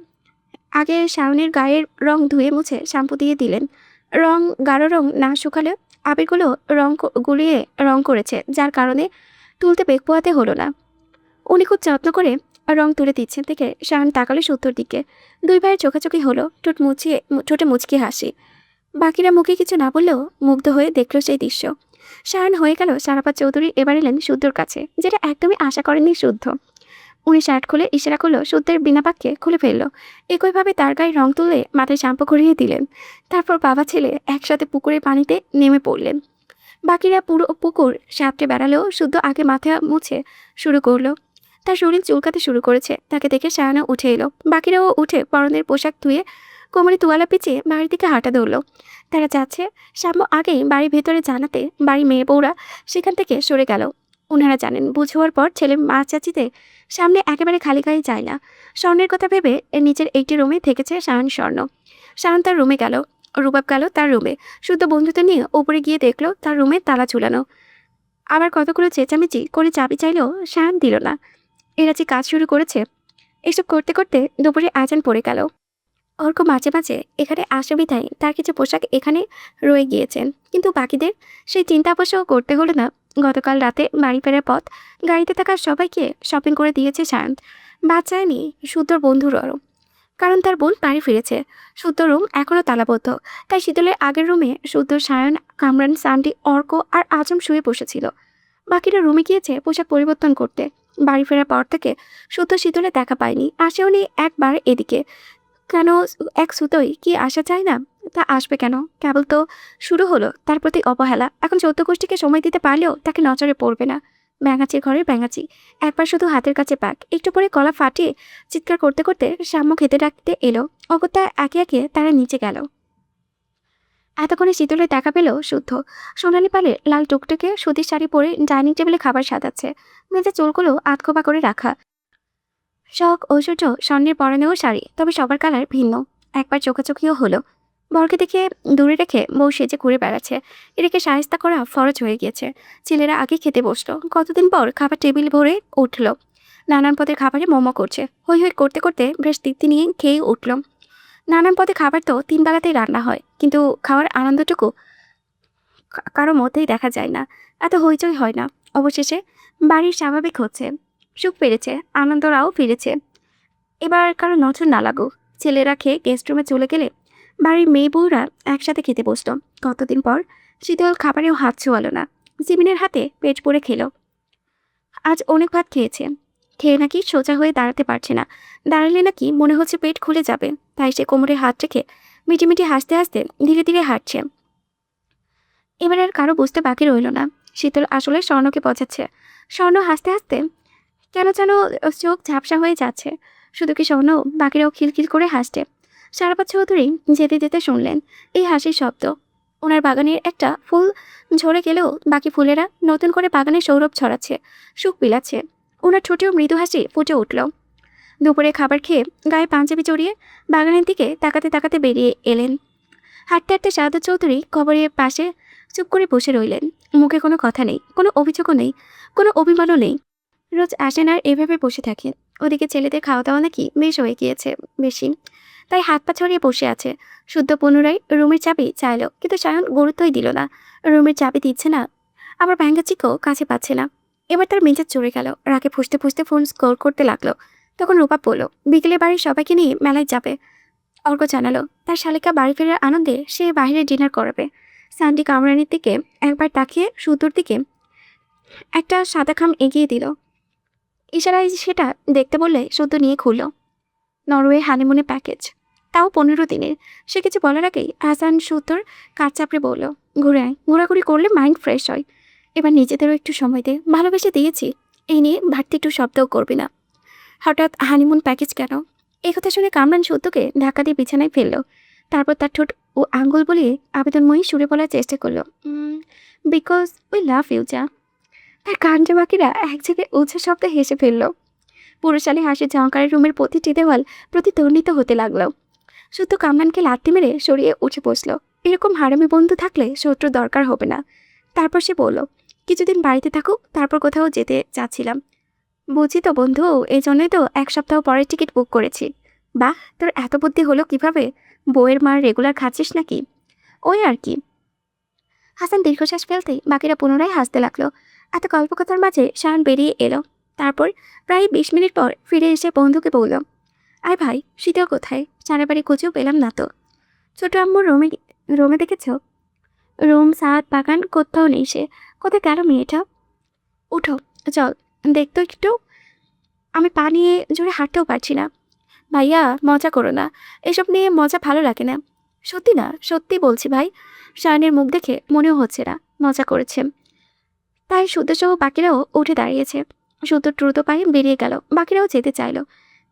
S1: আগে শাওনের গায়ের রং ধুয়ে মুছে শ্যাম্পু দিয়ে দিলেন। গাঢ় রং না শুকালে আবিরগুলো গুলিয়ে রং করেছে, যার কারণে তুলতে বেগ পোয়াতে হলো না। উনি খুব যত্ন করে রং তুলে দিচ্ছেন দেখে শায়ন তাকালে শুদ্ধর দিকে। দুই ভাইয়ের চোখাচোখি হলো, ঠোঁটে মুচকি হাসি। বাকিরা মুখে কিছু না বললেও মুগ্ধ হয়ে দেখল সেই দৃশ্য। শায়ন হয়ে গেল সারাফাত চৌধুরী এবার এলেন শুদ্ধর কাছে, যেটা একদমই আশা করেননি শুদ্ধ। উনি শার্ট খুলে ইশারা করলো শুদ্ধের বিনা বাক্যে খুলে ফেললো। একইভাবে তার গায়ে রং তুলে মাথায় শ্যাম্পু করিয়ে দিলেন। তারপর বাবা ছেলে একসাথে পুকুরের পানিতে নেমে পড়লেন। বাকিরা পুরো পুকুর সাঁতরে বেড়ালেও শুদ্ধ আগে মাথা মুছে শুরু করলো। তার শরীর চুলকাতে শুরু করেছে। তাকে দেখে শায়না উঠে এলো। বাকিরাও উঠে পরনের পোশাক ধুয়ে কোমরে তোয়ালা পিছিয়ে বাড়ির দিকে হাঁটা ধরলো। তারা যাচ্ছে, সাম্য আগেই বাড়ির ভেতরে জানাতে বাড়ির মেয়ে বউরা সেখান থেকে সরে গেল। ওনারা জানেন বুঝ হওয়ার পর ছেলে মা চাচিতে সামনে একেবারে খালি গায়ে যায় না। স্বর্ণের কথা ভেবে এর নিচের একটি রুমে থেকেছে সায়ন স্বর্ণ। সায়ন তার রুমে গেল, রুবাব গেল তার রুমে। শুদ্ধ বন্ধুদের নিয়ে উপরে গিয়ে দেখলো তার রুমে তালা ঝুলানো। আবার কতগুলো চেঁচামেচি করে চাবি চাইলেও সায়ন দিল না। এরা যে কাজ শুরু করেছে। এসব করতে করতে দুপুরে আজান পড়ে গেল। অর্ক মাঝে মাঝে এখানে আসে বিধায় তার কিছু পোশাক এখানে রয়ে গিয়েছেন, কিন্তু বাকিদের সেই চিন্তা অবশ্য করতে হলো না। গতকাল রাতে বাড়ি ফেরার পথ গাড়িতে থাকা সবাইকে শপিং করে দিয়েছে সায়ন। বাদ যায়নি শুদ্ধর বন্ধুরও, কারণ তার বোন বাড়ি ফিরেছে। শুদ্ধ রুম এখনও তালাবদ্ধ, তাই শীতলের আগের রুমে শুদ্ধ, সায়ন, কামরান, সান্ডি, অর্ক আর আজম শুয়ে বসেছিল। বাকিরা রুমে গিয়েছে পোশাক পরিবর্তন করতে। বাড়ি ফেরার পর থেকে শুদ্ধ শীতলে দেখা পায়নি, আসেও নি একবার এদিকে। কেন এক সুতোই কি আসা চায় না? তা আসবে কেন? কেবল তো শুরু হলো তার প্রতি অবহেলা। এখন চৌদ্দ গোষ্ঠীকে সময় দিতে পারলেও তাকে নজরে পড়বে না। ব্যাঙাচির ঘরে ব্যাঙাচি। একবার শুধু হাতের কাছে পাক, একটু পরে গলা ফাটিয়ে চিৎকার করতে করতে সাম্য খেতে ডাকতে এলো। অগত্যা একে একে তারা নিচে গেল। এতক্ষণে শীতলে দেখা পেল শুদ্ধ। সোনালি পালে লাল টুকটুকে সুতির শাড়ি পরে ডাইনিং টেবিলে খাবার সাজাচ্ছে। মেঝে চুলগুলো আধখোপা করে রাখা। শখ ঐশ্বর্য স্বর্ণের পরনেও শাড়ি, তবে সবার কালার ভিন্ন। একবার চোখাচোখিও হলো। বরকে দেখে দূরে রেখে বউ সেজে ঘুরে বেড়াচ্ছে। এদিকে শায়েস্তা করা ফরজ হয়ে গিয়েছে। ছেলেরা আগে খেতে বসলো। কতদিন পর খাবার টেবিল ভরে উঠল। নানান পদের খাবারে মোমো করছে। হই হই করতে করতে বেশ তৃপ্তি নিয়ে খেয়ে উঠল। নানান পদে খাবার তো 3 বেলাতেই রান্না হয়, কিন্তু খাওয়ার আনন্দটুকু কারো মধ্যেই দেখা যায় না। এত হইচই হয় না। অবশেষে বাড়ির স্বাভাবিক হচ্ছে। সুখ ফিরেছে, আনন্দরাও ফিরেছে। এবার কারো নজর না লাগুক। ছেলেরা খেয়ে গেস্ট রুমে চলে গেলে বাড়ির মেয়ে বউরা একসাথে খেতে বসলো। কতদিন পর শীতল খাবারেও হাত ছোঁয়ালো না। জিমিনের হাতে পেট পরে খেলো। আজ অনেক ভাত খেয়েছে। খেয়ে নাকি সোজা হয়ে দাঁড়াতে পারছে না। দাঁড়ালে নাকি মনে হচ্ছে পেট খুলে যাবে। তাই সে কোমরে হাত রেখে মিটিমিটি হাসতে হাসতে ধীরে ধীরে হাঁটছে। এবার আর কারো বুঝতে বাকি রইল না। শীতল আসলে স্বর্ণকে বোঝাচ্ছে। স্বর্ণ হাসতে হাসতে কেন যেন চোখ ঝাপসা হয়ে যাচ্ছে। শুধু কি স্বর্ণ, বাকিরাও খিলখিল করে হাসছে। সারাপাত চৌধুরী যেতে যেতে শুনলেন এই হাসির শব্দ। ওনার বাগানের একটা ফুল ঝরে গেলেও বাকি ফুলেরা নতুন করে বাগানে সৌরভ ছড়াচ্ছে, সুখ বিলাচ্ছে। ওনার ঠোঁটেও মৃদু হাসি ফুটে উঠল। দুপুরে খাবার খেয়ে গায়ে পাঞ্জাবি জড়িয়ে বাগানের দিকে তাকাতে তাকাতে বেরিয়ে এলেন। হাঁটতে হাঁটতে শাহাদত চৌধুরী কবরের পাশে চুপ করে বসে রইলেন। মুখে কোনো কথা নেই, কোনো অভিযোগও নেই, কোনো অভিমানও নেই। রোজ আসেন আর এভাবে বসে থাকেন। ওদিকে ছেলেদের খাওয়া দাওয়া নাকি বেশ হয়ে গিয়েছে বেশি, তাই হাত পা ছড়িয়ে বসে আছে। শুদ্ধ পুনরায় রুমের চাবি চাইল, কিন্তু সায়ন গুরুত্বই দিল না। রুমের চাবি দিচ্ছে না, আবার ব্যাঙ্গাচিকেও কাছে পাচ্ছে না। এবার তার মেজাজ চড়ে গেল। রাগে ফুসতে ফুসতে ফোন স্ক্রল করতে লাগলো। তখন রূপা বলল বিকেলে বাড়ির সবাইকে নিয়ে মেলায় যাবে। অর্ক জানালো তার শালিকা বাড়ি ফেরার আনন্দে সে বাইরে ডিনার করাবে। সান্ডি কামরানির দিকে একবার তাকিয়ে শুদ্ধর দিকে একটা সাদা খাম এগিয়ে দিল। ইশারায় সেটা দেখতে বললে শুদ্ধ নিয়ে খুলল। নরওয়ে হানিমুনে প্যাকেজ, তাও 15 দিনের। সে কিছু বলার আগেই হাসান শুদ্ধর কাজ চাপড়ে বলল ঘুরে আয়, ঘোরাঘুরি করলে মাইন্ড ফ্রেশ হয়। এবার নিজেদেরও একটু সময় দে, ভালোবেসে দিয়েছি। এই নিয়ে ভারতে একটু শব্দও করবি না। হঠাৎ হানিমুন প্যাকেজ কেন? একথা শুনে কামরান শুদ্ধকে ধাক্কা দিয়ে বিছানায় ফেলল। তারপর তার ঠোঁট ও আঙ্গুল বলিয়ে আবেদনময়ী সুরে বলার চেষ্টা করলো, বিকজ উই লাভ ইউ যা। তার কাণ্ডে বাকিরা এক জায়গায় উচ্চ শব্দে হেসে ফেলল। পুরুষালী হাসি ঝঙ্কারের রুমের প্রতিটি দেওয়াল প্রতিধ্বনিত হতে লাগলো। শুদ্ধ কামরানকে লাথি মেরে সরিয়ে উঠে বসলো। এরকম হারামি বন্ধু থাকলে শত্রু দরকার হবে না। তারপর সে বলল কিছুদিন বাড়িতে থাকুক, তারপর কোথাও যেতে চাচ্ছিলাম। বুঝি তো বন্ধু, এই জন্যই তো 1 সপ্তাহ পরে টিকিট বুক করেছি। বাহ, তোর এত বুদ্ধি হলো কিভাবে? বউয়ের মার রেগুলার খাচ্ছিস নাকি? ওই আর কি। হাসান দীর্ঘশ্বাস ফেলতেই বাকিরা পুনরায় হাসতে লাগলো। এত গল্পকথার মাঝে শায়ন বেরিয়ে এলো। তারপর প্রায় 20 মিনিট পর ফিরে এসে বন্ধুকে বলল, আয় ভাই, শীতল কোথায়? সারা বাড়ি খুঁজেও পেলাম না তো। ছোট আম্মুর রুমে রুমে দেখেছ? রুম, ছাদ, বাগান কোথাও নেই সে। কোথায় গেল মেয়েটা? উঠো, চল দেখতো একটু। আমি পা নিয়ে জোরে হাঁটতেও পারছি না। ভাইয়া, মজা করো না, এসব নিয়ে মজা ভালো লাগে না। সত্যি না, সত্যি বলছি ভাই। শায়নের মুখ দেখে মনেও হচ্ছে না মজা করেছে। তাই শুদ্ধসহ বাকিরাও উঠে দাঁড়িয়েছে। শুদ্ধ দ্রুত পায়ে বেরিয়ে গেল। বাকিরাও যেতে চাইল,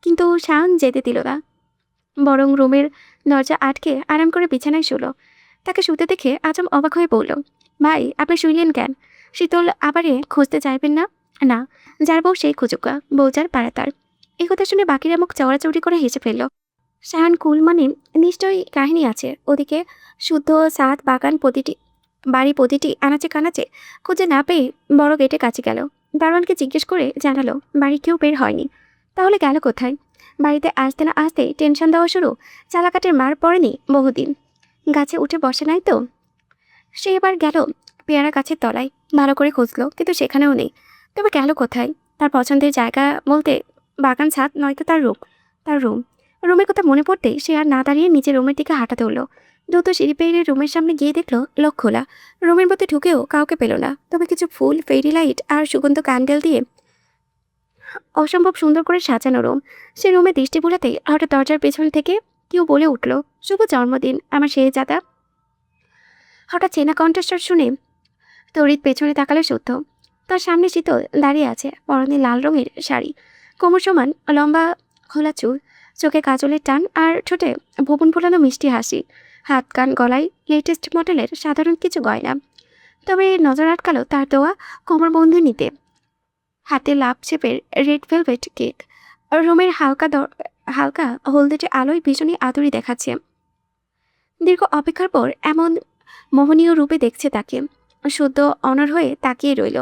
S1: কিন্তু শায়ন যেতে দিল না। বরং রুমের দরজা আটকে আরাম করে বিছানায় শুলো। তাকে শুতে দেখে আজম অবাক হয়ে বলল, ভাই আপনি শুইলেন কেন? শীতল আবারে খুঁজতে চাইবেন না? না, যার বউ সেই খুঁজুকা, বউ যার পাড়া তার। এই কথা শুনে বাকিরা মুখ চওড়াচৌড়ি করে হেসে ফেলল। শাহান কুল মানে নিশ্চয়ই কাহিনী আছে। ওদিকে শুদ্ধ সাত বাগান প্রতিটি বাড়ি প্রতিটি আনাচে কানাচে খুঁজে না পেয়ে বড় গেটে কাছে গেল। দারোয়ানকে জিজ্ঞেস করে জানালো বাড়ি কেউ বের হয়নি। তাহলে গেল কোথায়? বাড়িতে আসতে না আসতে টেনশন দেওয়া শুরু। চালাকাটের মার পড়েনি বহুদিন। গাছে উঠে বসে নাই তো। সে এবার গেল পেয়ারা গাছের তলায়, ভালো করে খুঁজলো কিন্তু সেখানেও নেই। তবে গেল কোথায়? তার পছন্দের জায়গা বলতে বাগান ছাদ, নয়তো তার রুম। রুমের কথা মনে পড়তেই সে আর না দাঁড়িয়ে নিজের রুমের দিকে হাঁটা ধরল। দ্রুত সিঁড়ি পেরিয়ে রুমের সামনে গিয়ে দেখলো লক খোলা। রুমের মধ্যে ঢুকেও কাউকে পেল না, তবে কিছু ফুল, ফেরি লাইট আর সুগন্ধ ক্যান্ডেল দিয়ে অসম্ভব সুন্দর করে সাজানো রুম। সে রুমে দৃষ্টি বুলাতেই হঠাৎ দরজার পেছন থেকে কেউ বলে উঠল, শুভ জন্মদিন আমার শেহজাদা। হঠাৎ চেনা কণ্ঠস্বর শুনে তড়িৎ পেছনে তাকালো শুদ্ধ। তার সামনে শীতল দাঁড়িয়ে আছে, পরনে লাল রঙের শাড়ি, কোমর সমান লম্বা খোলা চুল, চোখে কাজলের টান আর ঠোঁটে ভুবন ফোলানো মিষ্টি হাসি। হাত কান গলায় লেটেস্ট মডেলের সাধারণ কিছু গয়না, তবে নজর আটকালো তার দেওয়া কোমরবন্ধনীতে হাতে লাভ শেপের রেড ভেলভেট কেক। রুমের হালকা হলদেটে আলোয় ভীষণই আদুরি দেখাচ্ছে। দীর্ঘ অপেক্ষার পর এমন মোহনীয় রূপে দেখছে তাকে। শুদ্ধ অনড় হয়ে তাকিয়ে রইল।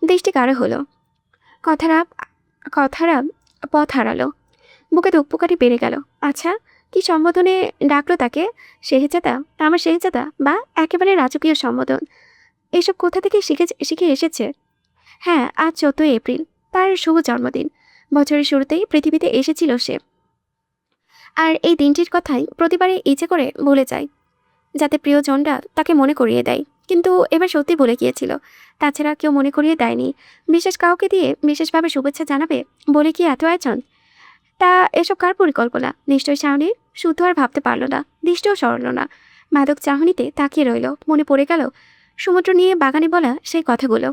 S1: দৃষ্টি গাঢ় হলো। কথারা কথারা পথ হারালো। বুকে ধুকপুকানি বেড়ে গেল। আচ্ছা, কি সম্বোধনে ডাকলো তাকে? শেহজাদা, আমার শেহজাদা, বা একেবারে রাজকীয় সম্বোধন। এসব কোথা থেকে শিখে এসেছে? হ্যাঁ, আজ 14 এপ্রিল, তার শুভ জন্মদিন। বছরের শুরুতেই পৃথিবীতে এসেছিল সে। আর এই দিনটির কথাই প্রতিবারে ইচ্ছে করে বলে যায়, যাতে প্রিয়জনরা তাকে মনে করিয়ে দেয়। কিন্তু এবার সত্যি বলে গিয়েছিল। তাছাড়া কেউ মনে করিয়ে দেয়নি। বিশেষ কাউকে দিয়ে বিশেষভাবে শুভেচ্ছা জানাবে বলে কি এত আয়োজন? তা এসব কার পরিকল্পনা? নিশ্চয় শাওনের। শুদ্ধ আর ভাবতে পারল না, দৃষ্টিও সরল না। মাদক চাহনিতে তাকিয়ে রইল। মনে পড়ে গেল সমুদ্র নিয়ে বাগানে বলা সেই কথাগুলো।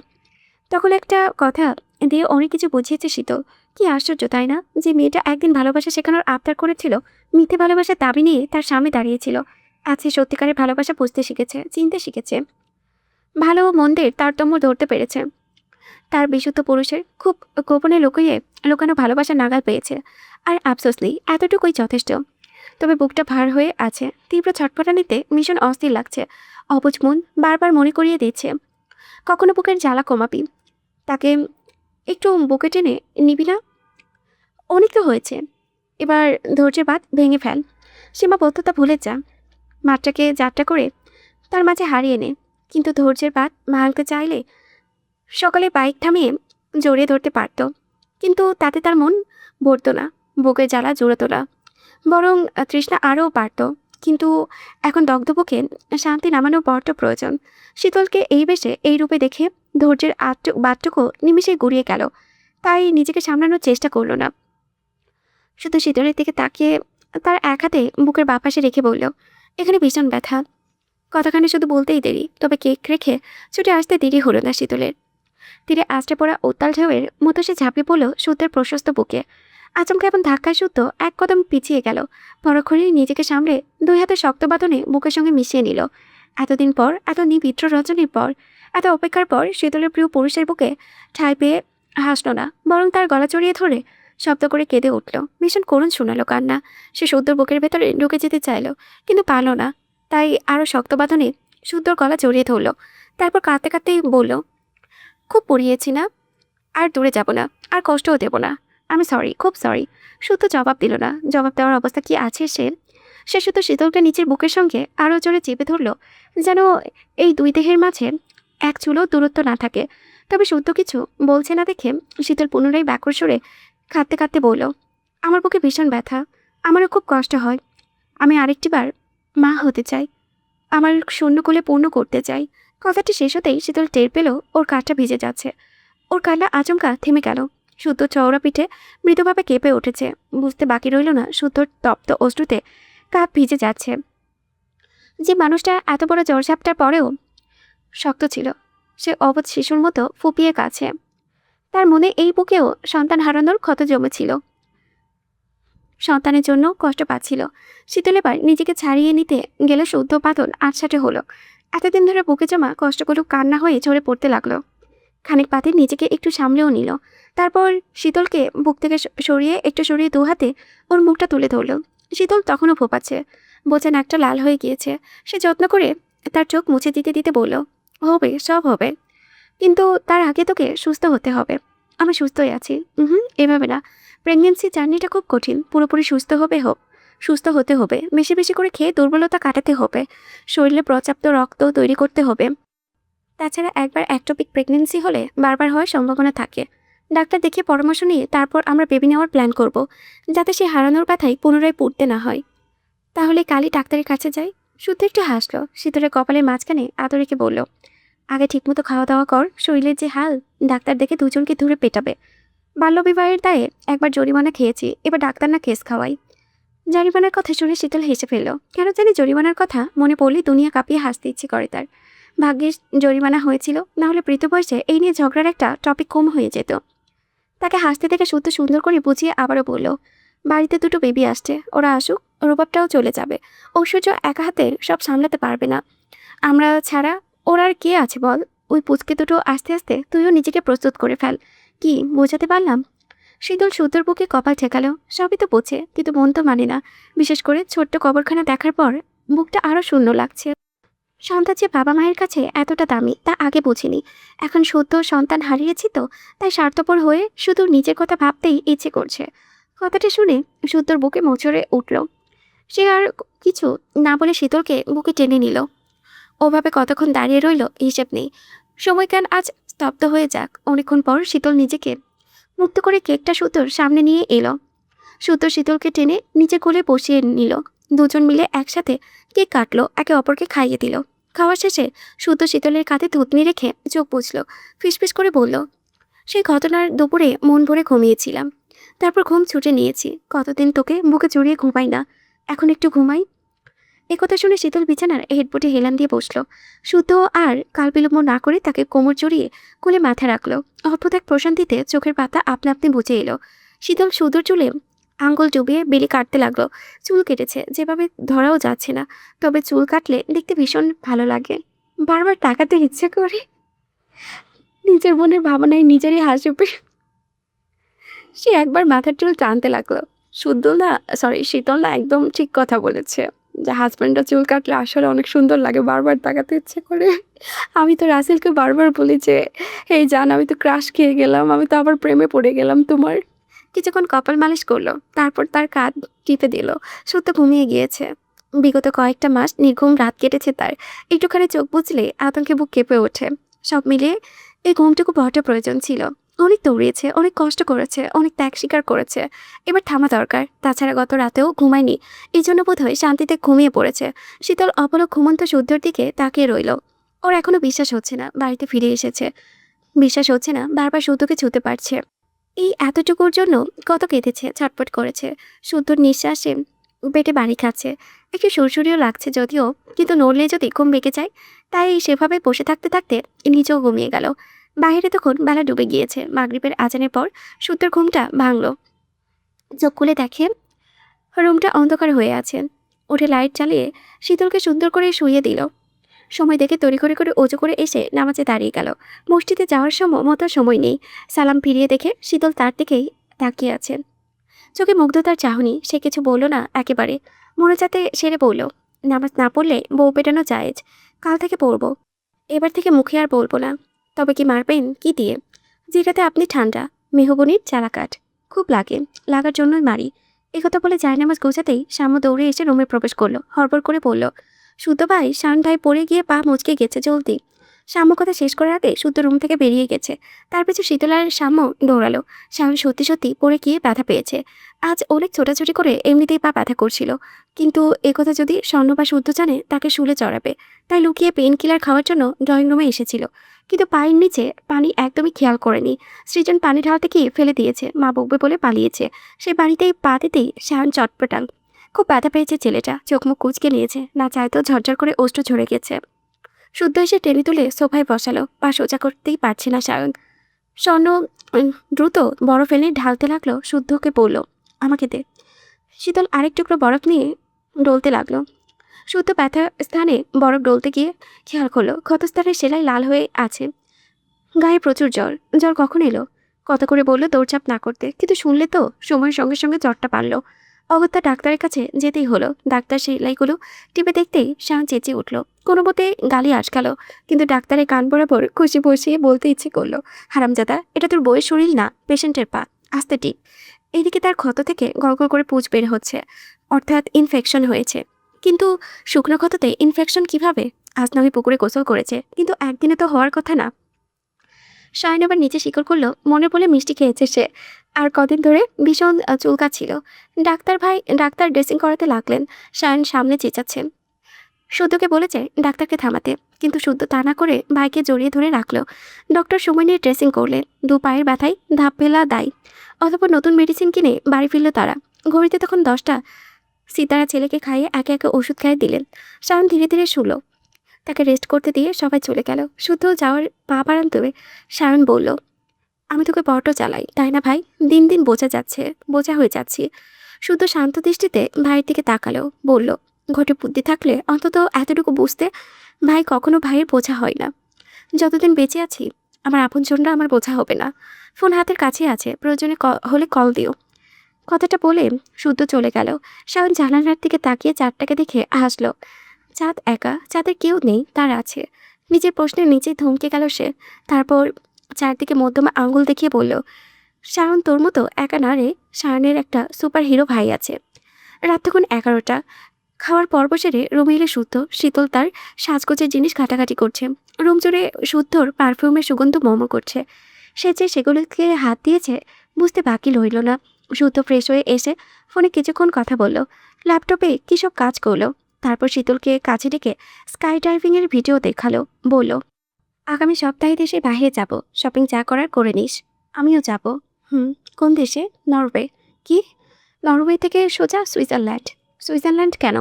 S1: তখন একটা কথা দিয়ে অনেক কিছু বুঝিয়েছে শীতল। কি আশ্চর্য তাই না, যে মেয়েটা একদিন ভালোবাসা শেখানোর আবদার করেছিল, মিথ্যে ভালোবাসার দাবি নিয়ে তার সামনে দাঁড়িয়েছিল, আজ সে সত্যিকারের ভালোবাসা বুঝতে শিখেছে, চিনতে শিখেছে, ভালো ও মন্দের তারতম্য ধরতে পেরেছে। তার বিশুদ্ধ পুরুষের খুব গোপনে লুকানো ভালোবাসা নাগাল পেয়েছে। আর আফসোস নেই, এতটুকুই যথেষ্ট। তবে বুকটা ভার হয়ে আছে, তীব্র ছটফটানিতে ভীষণ অস্থির লাগছে। অবুঝ মন বারবার মনে করিয়ে দিচ্ছে, কখনো বুকের জ্বালা কমাবি, তাকে একটু বুকে টেনে নিবি না? অনেক তো হয়েছে, এবার ধৈর্যের বাঁধ ভেঙে ফেল। সীমাবদ্ধতা ভুলে যা, মাত্রাকে যাত্রা করে তার মাঝে হারিয়ে নে। কিন্তু ধৈর্যের বাঁধ ভাঙতে চাইলে সকালে বাইক থামিয়ে জড়িয়ে ধরতে পারত, কিন্তু তাতে তার মন ভরত না, বুকের জ্বালা জোড়াতো না, বরং তৃষ্ণা আরও বাড়ত। কিন্তু এখন দগ্ধ বুকে শান্তি নামানো বড্ড প্রয়োজন। শীতলকে এই বেশে এই রূপে দেখে ধৈর্যের বাদটুকু নিমিষেই গুড়িয়ে গেল। তাই নিজেকে সামলানোর চেষ্টা করল না, শুধু শীতলের দিকে তাকিয়ে তার এক হাতে বুকের বাপাশে রেখে বলল, এখানে ভীষণ ব্যথা। কথাখানে শুধু বলতেই দেরি, তবে কেক রেখে ছুটে আসতে দেরি হলো না শীতলের। তীরে আষ্টে পড়া উত্তাল ঢেউয়ের মতো সে ঝাঁপিয়ে পড়ল শুদ্ধের প্রশস্ত বুকে। আচমকা এমন ধাক্কায় শুদ্ধ এক কদম পিছিয়ে গেল। পরক্ষণে নিজেকে সামলে দুই হাতে শক্ত বাঁধনে বুকের সঙ্গে মিশিয়ে নিল। এতদিন পর, এত নিবিত্র রজনীর পর, এত অপেক্ষার পর শীতলের প্রিয় পুরুষের বুকে ঠাঁই পেয়ে হাসল না, বরং তার গলা জড়িয়ে ধরে শব্দ করে কেঁদে উঠল। ভীষণ করুণ শোনালো কান্না। সে শুদ্ধর বুকের ভেতরে ঢুকে যেতে চাইল, কিন্তু পারল না। তাই আরও শক্ত বাঁধনে শুদ্ধর গলা জড়িয়ে ধরল। তারপর কাঁদতে কাঁদতেই বলল, খুব পড়িয়েছি না, আর দূরে যাব না, আর কষ্টও দেব না, আমি সরি, খুব সরি। শুদ্ধ জবাব দিল না। জবাব দেওয়ার অবস্থা কি আছে সে শুধু শীতলকে নিচের বুকের সঙ্গে আরও জোরে চেপে ধরল, যেন এই দুই দেহের মাঝে এক চুলও দূরত্ব না থাকে। তবে শুদ্ধ কিছু বলছে না দেখে শীতল পুনরায় ব্যাকুল সুরে কাঁদতে কাঁদতে বলল, আমার বুকে ভীষণ ব্যথা, আমারও খুব কষ্ট হয়, আমি আরেকটি বার মা হতে চাই, আমার শূন্য কোলে পূর্ণ করতে চাই। কথাটি শেষ হতেই শীতল টের পেল ওর কাঠটা ভিজে যাচ্ছে। ওর কান্না আচমকা থেমে গেল। শুদ্ধ চওড়া পিঠে মৃদুভাবে কেঁপে উঠেছে। বুঝতে বাকি রইল না শুদ্ধর তপ্ত অশ্রুতে কাপ ভিজে যাচ্ছে। যে মানুষটা এত বড় জ্বরঝাপটার পরেও শক্ত ছিল, সে অবধ শিশুর মতো ফুপিয়ে কাছে। তার মনে এই বুকেও সন্তান হারানোর ক্ষত জমেছিল, সন্তানের জন্য কষ্ট পাচ্ছিল। শীতল এবার নিজেকে ছাড়িয়ে নিতে গেলে শুদ্ধ পাতল আটসাটে হলো। এতদিন ধরে বুকে জমা কষ্টগুলো কান্না হয়ে ঝরে পড়তে লাগলো। খানিক বাদে নিজেকে একটু সামলেও নিল। তারপর শীতলকে বুক থেকে সরিয়ে দু হাতে ওর মুখটা তুলে ধরল। শীতল তখনও ফোপাচ্ছে, বোচা নাকটা লাল হয়ে গিয়েছে। সে যত্ন করে তার চোখ মুছে দিতে দিতে বলল, হবে, সব হবে, কিন্তু তার আগে তোকে সুস্থ হতে হবে। আমি সুস্থই আছি। এভাবে না, প্রেগনেন্সি জার্নিটা খুব কঠিন। পুরোপুরি সুস্থ হতে হবে। বেশি বেশি করে খেয়ে দুর্বলতা কাটাতে হবে। শরীরে পর্যাপ্ত রক্ত তৈরি করতে হবে। তাছাড়া একবার অ্যাক্টোপিক প্রেগনেন্সি হলে বারবার হওয়ার সম্ভাবনা থাকে। ডাক্তার দেখিয়ে পরামর্শ নিয়ে তারপর আমরা বেবি নেওয়ার প্ল্যান করব, যাতে সে হারানোর ব্যথায় পুনরায় পড়তে না হয়। তাহলে কালই ডাক্তারের কাছে যাই। শুদ্ধ একটু হাসলো, শীতলের কপালের মাঝখানে আদর রেখে বলল, আগে ঠিকমতো খাওয়া দাওয়া কর। শরীরের যে হাল, ডাক্তার দেখে দুজনকে ধরে পেটাবে। বাল্যবিবাহের দায়ে একবার জরিমানা খেয়েছি, এবার ডাক্তার না কেস খাওয়াই। জরিমানার কথা শুনে শীতল হেসে ফেলল। কেন জানি জরিমানার কথা মনে পড়লেই দুনিয়া কাঁপিয়ে হাসতে ইচ্ছে করে তার। ভাগ্যিস জরিমানা হয়েছিল, না হলে বৃদ্ধ বয়সে এই নিয়ে ঝগড়ার একটা টপিক কম হয়ে যেত। তাকে হাসতে দেখে শুদ্ধ সুন্দর করে বুঝিয়ে আবারও বলল, বাড়িতে দুটো বেবি আসছে, ওরা আসুক, রোবাবটাও চলে যাবে। ঐশ্বর্য একা হাতে সব সামলাতে পারবে না। আমরা ছাড়া ওর আর কে আছে বল? ওই পুচকে দুটো আস্তে আস্তে তুইও নিজেকে প্রস্তুত করে ফেল। কি বোঝাতে পারলাম? শীতল শুদ্ধর বুকে কপাল ঠেকালো। সবই তো বোঝে, কিন্তু মন তো মানে না। বিশেষ করে ছোট্ট কবরখানা দেখার পর বুকটা আরও শূন্য লাগছে। সন্তান যে বাবা মায়ের কাছে এতটা দামি তা আগে বুঝিনি। এখন সদ্য সন্তান হারিয়েছি তো, তাই স্বার্থপর হয়ে শুধু নিজের কথা ভাবতেই ইচ্ছে করছে। কথাটা শুনে শুদ্ধর বুকে মোচড়ে উঠল। সে আর কিছু না বলে শীতলকে বুকে টেনে নিল। ওভাবে কতক্ষণ দাঁড়িয়ে রইল হিসেব নেই। সময়কাল আজ স্তব্ধ হয়ে যাক। অনেকক্ষণ পর শীতল নিজেকে মুক্ত করে কেকটা শুদ্ধর সামনে নিয়ে এলো। শুদ্ধ শীতলকে টেনে নিচে কোলে বসিয়ে নিল। দুজন মিলে একসাথে কেক কাটলো, একে অপরকে খাইয়ে দিল। খাওয়া শেষে শুদ্ধ শীতলের কাঁধে থুতনি রেখে চোখ বুঝল, ফিসফিস করে বলল, সেই ঘটনার দুপুরে মন ভরে ঘুমিয়েছিলাম, তারপর ঘুম ছুটে নিয়েছি। কতদিন তোকে বুকে জড়িয়ে ঘুমাই না, এখন একটু ঘুমাই। একথা শুনে শীতল বিছানার হেডবোর্ডে হেলান দিয়ে বসলো। শুদ্ধ আর কাল বিলম্ব না করে তাকে কোমর জড়িয়ে কোলে মাথা রাখলো। অদ্ভুত এক প্রশান্তিতে চোখের পাতা আপনা আপনি বুঝে এলো। শীতল সুদূর চুলে আঙ্গুল ডুবিয়ে বেলি কাটতে লাগলো। চুল কেটেছে, যেভাবে ধরাও যাচ্ছে না, তবে চুল কাটলে দেখতে ভীষণ ভালো লাগে। বারবার তাকাতে ইচ্ছে করে। নিজের মনের ভাবনায় নিজেরই হাসি পেয়ে সে একবার মাথার চুল টানতে লাগলো। শীতল না একদম ঠিক কথা বলেছে, যে হাজব্যান্ডরা চুল কাটলে আসলে অনেক সুন্দর লাগে, বারবার তাকাতে ইচ্ছে করে। আমি তো রাসেলকে বারবার বলি যে, এই জান, আমি তো ক্রাশ খেয়ে গেলাম, আমি তো আবার প্রেমে পড়ে গেলাম তোমার। কিছুক্ষণ কপাল মালিশ করলো, তারপর তার কাঁধ টিপে দিল। সত্য ঘুমিয়ে গিয়েছে। বিগত কয়েকটা মাস নির্ঘুম রাত কেটেছে তার। একটুখানি চোখ বুঝলে আতঙ্কে বুক কেঁপে ওঠে। সব মিলিয়ে এই ঘুমটুকু বড়টা প্রয়োজন ছিল। অনেক দৌড়িয়েছে, অনেক কষ্ট করেছে, অনেক ত্যাগ স্বীকার করেছে। এবার থামা দরকার। তাছাড়া গত রাতেও ঘুমায়নি, এই জন্য বোধহয় শান্তিতে ঘুমিয়ে পড়েছে। শীতল অপলক ঘুমন্ত শুদ্ধর দিকে তাকিয়ে রইল। ওর এখনো বিশ্বাস হচ্ছে না বাড়িতে ফিরে এসেছে। বিশ্বাস হচ্ছে না বারবার শুদ্ধকে ছুঁতে পারছে। এই এতটুকুর জন্য কত কেঁদেছে, ছটপট করেছে। শুদ্ধর নিঃশ্বাসে পেটে বাড়ি খাচ্ছে। একটু সুরসুরিও লাগছে যদিও, কিন্তু নড়লে যদি ঘুম বেঁকে যায়। তাই সেভাবে বসে থাকতে থাকতে নিজেও ঘুমিয়ে গেল। বাইরে তখন বেলা ডুবে গিয়েছে। মাগরিবের আজানের পর শুদ্ধর ঘুমটা ভাঙল। চোখ খুলে দেখে রুমটা অন্ধকার হয়ে আছে। উঠে লাইট চালিয়ে শীতলকে সুন্দর করে শুইয়ে দিল। সময় দেখে তড়িঘড়ি করে অজু করে এসে নামাজে দাঁড়িয়ে গেল। মসজিদে যাওয়ার মতো সময় নেই। সালাম ফিরিয়ে দেখে শীতল তার দিকেই তাকিয়ে আছেন। চোখে মুগ্ধতার চাহনি। সে কিছু বলল না একেবারে। মনোজাতে সেরে বলল, নামাজ না পড়লে বউ পেটানো জায়েজ, কাল থেকে পড়ব। এবার থেকে মুখে আর বলবো না। তবে কি মারবেন? কি দিয়ে? যেটাতে আপনি ঠান্ডা। মেহগনির চারা কাঠ খুব লাগে, লাগার জন্যই মারি। একথা বলে জায়নামাজ গোছাতেই শ্যাম দৌড়ে এসে রুমে প্রবেশ করলো। হড়বড় করে বলল, শুদ্ধ ভাই, শান ভাই পড়ে গিয়ে পা মুচকে গেছে, জলদি। শ্যাম কথা শেষ করার আগে শুদ্ধ রুম থেকে বেরিয়ে গেছে। তার পিছু শীতল আর শ্যাম দৌড়ালো। শ্যাম সত্যি সত্যি পড়ে গিয়ে ব্যথা পেয়েছে। আজ অনেক ছোটাছুটি করে এমনিতেই পা ব্যথা করছিল, কিন্তু একথা যদি স্বর্ণ বা শুদ্ধ জানে তাকে শুলে চড়াবে, তাই লুকিয়ে পেন কিলার খাওয়ার জন্য ড্রয়িং রুমে এসেছিল। কিন্তু পায়ের নিচে পানি একদমই খেয়াল করেনি। সৃজন পানি ঢালতে গিয়ে ফেলে দিয়েছে। মা বকবে বলে পালিয়েছে। সেই পানিতেই পা দিতেই শ্যাম চটপটাং। খুব ব্যথা পেয়েছে ছেলেটা। চোখ মুখ কুচকে নিয়েছে, না চাইতেও ঝরঝর করে অশ্রু ঝরে গেছে। শুদ্ধ এসে টেনে তুলে সোফায় বসালো। পা সোজা করতেই পারছে না সায়ন। স্বর্ণ দ্রুত বরফ এনে ঢালতে লাগলো। শুদ্ধকে বলল, আমাকে দে। শীতল আরেক টুকরো বরফ নিয়ে ডলতে লাগলো। শুদ্ধ ব্যথা স্থানে বরফ ডলতে গিয়ে খেয়াল করলো ক্ষতস্থানের সেলাই লাল হয়ে আছে। গায়ে প্রচুর জ্বর। জ্বর কখন এলো? কথা করে বলল দৌড়চাপ না করতে, কিন্তু শুনলে তো সময়ের সঙ্গে সঙ্গে জ্বরটা বাড়ল। অগত্যা ডাক্তারের কাছে যেতেই হলো। ডাক্তার সেলাইগুলো টিপে দেখতেই শায়ন চেঁচিয়ে উঠল। কোনো মতে গালি আটকালো, কিন্তু ডাক্তারের কান বরাবর খুশি বসিয়ে বলতে ইচ্ছে করলো, হারামজাদা, এটা তোর বইয়ের শরীর না, পেশেন্টের পা, আস্তে টিপ। এদিকে তার ক্ষত থেকে গড়গড় করে পুঁজ বের হচ্ছে, অর্থাৎ ইনফেকশন হয়েছে। কিন্তু শুকনো ক্ষততে ইনফেকশন কিভাবে? আজ নয় পুকুরে গোসল করেছে, কিন্তু একদিনে তো হওয়ার কথা না। শায়ন আবার নিচে স্বীকার করলো, মনে পড়ে মিষ্টি খেয়েছে সে, আর কদিন ধরে ভীষণ চুলকাচ্ছিল। ডাক্তার ড্রেসিং করাতে লাগলেন। শায়ন সামনে চেঁচাচ্ছে, শুদ্ধকে বলেছে ডাক্তারকে থামাতে, কিন্তু শুদ্ধ তা না করে ভাইকে জড়িয়ে ধরে রাখলো। ডক্টর সময় নিয়ে ড্রেসিং করলেন। দু পায়ের ব্যথায় ধাপ ফেলা দায়। অতঃপর নতুন মেডিসিন কিনে বাড়ি ফিরল তারা। ঘড়িতে তখন 10টা। সীতারা ছেলেকে খাইয়ে একে একে ওষুধ খাইয়ে দিলেন। শায়ন ধীরে ধীরে শুলো। তাকে রেস্ট করতে দিয়ে সবাই চলে গেল। শুদ্ধ যাওয়ার পা বাড়ান দেবে। শায়ন বলল, আমি তোকে বড্ড চালাই, তাই না ভাই? দিন দিন বোঝা হয়ে যাচ্ছি। শুদ্ধ শান্ত দৃষ্টিতে ভাইয়ের দিকে তাকালো, বলল, ঘটে বুদ্ধি থাকলে অন্তত এতটুকু বুঝতে, ভাই কখনো ভাইয়ের বোঝা হয় না। যতদিন বেঁচে আছি আমার আপনজনরা আমার বোঝা হবে না। ফোন হাতের কাছে আছে, প্রয়োজনে হলে কল দিও। কথাটা বলে শুদ্ধ চলে গেল। শায়ন জানালার দিকে তাকিয়ে চাঁদটাকে দেখে হাসলো। চাঁদ একা, চাঁদের কেউ নেই, তার আছে। নিজের প্রশ্নের নিচেই থমকে গেল সে। তারপর চারদিকে মধ্যমা আঙুল দেখিয়ে বলল, শায়ন তোর মতো একা না রে, শায়নের একটা সুপার হিরো ভাই আছে। রাত তখন 11টা। খাওয়ার পর্ব সেরে রুমে এলে শুদ্ধ। শীতল তার সাজগোজের জিনিস ঘাটাঘাটি করছে। রুম জুড়ে শুদ্ধর পারফিউমের সুগন্ধ মোমো করছে। সে যে সেগুলোকে হাত দিয়েছে বুঝতে বাকি রইল না। শুদ্ধ ফ্রেশ হয়ে এসে ফোনে কিছুক্ষণ কথা বলল, ল্যাপটপে কী সব কাজ করলো। তারপর শীতলকে কাছে ডেকে স্কাই ডাইভিংয়ের ভিডিও দেখালো। বলল, আগামী সপ্তাহে দেশে বাইরে যাব, শপিং যা করার করে নিস। আমিও যাব। হুম। কোন দেশে? নরওয়ে। কি? নরওয়ে থেকে সোজা সুইজারল্যান্ড? সুইজারল্যান্ড কেন?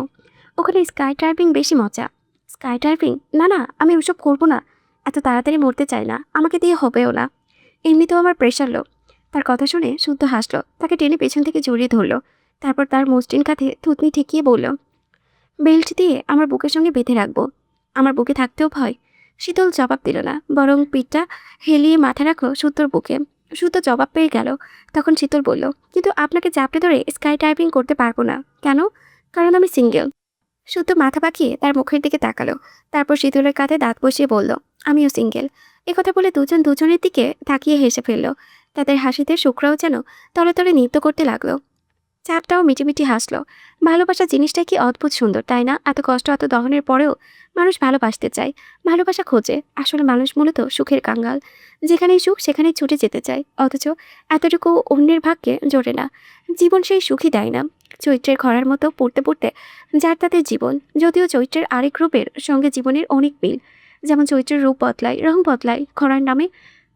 S1: ওখানে স্কাই ড্রাইভিং বেশি মজা। Sky driving? না না, আমি ওসব করবো না। এত তাড়াতাড়ি মরতে চাই না, আমাকে দিয়ে হবেও না। এমনিতেও আমার প্রেশার লো। তার কথা শুনে শুদ্ধ হাসলো, তাকে টেনে পেছন থেকে জড়িয়ে ধরলো। তারপর তার মসৃণ কাঁধে থুতনি ঠেকিয়ে বলল, বেল্ট দিয়ে আমার বুকের সঙ্গে বেঁধে রাখবো? আমার বুকে থাকতেও ভয়? শীতল জবাব দিল না, বরং পিঠটা হেলিয়ে মাথা রাখলো শুদ্ধর বুকে। শুদ্ধ জবাব পেয়ে গেল। তখন শীতল বলল, কিন্তু আপনাকে চাপড়ে ধরে স্কাই ডাইভিং করতে পারবো না। কেন? কারণ আমি সিঙ্গেল। শুদ্ধ মাথা পাকিয়ে তার মুখের দিকে তাকালো। তারপর শীতলের কাঁধে দাঁত বসিয়ে বলল, আমিও সিঙ্গেল। একথা বলে দুজন দুজনের দিকে তাকিয়ে হেসে ফেলল। তাদের হাসিতে শুক্রাও যেন তলে তলে নৃত্য করতে লাগলো। চাঁদটাও মিটিমিটি হাসলো। ভালোবাসা জিনিসটা কি অদ্ভুত সুন্দর, তাই না? এত কষ্ট, এত দহনের পরেও মানুষ ভালোবাসতে চায়, ভালোবাসা খোঁজে। আসলে মানুষ মূলত সুখের কাঙ্গাল। যেখানেই সুখ সেখানেই ছুটে যেতে চায়, অথচ এতটুকু অন্যের ভাগ্যে জোরে না। জীবন সেই সুখই দেয় না। চৈত্রের খরার মতো পড়তে পড়তে যার তাদের জীবন। যদিও চৈত্রের আরেক রূপের সঙ্গে জীবনের অনেক মিল। যেমন চৈত্রের রূপ বদলায়, রং বদলায়, খরার নামে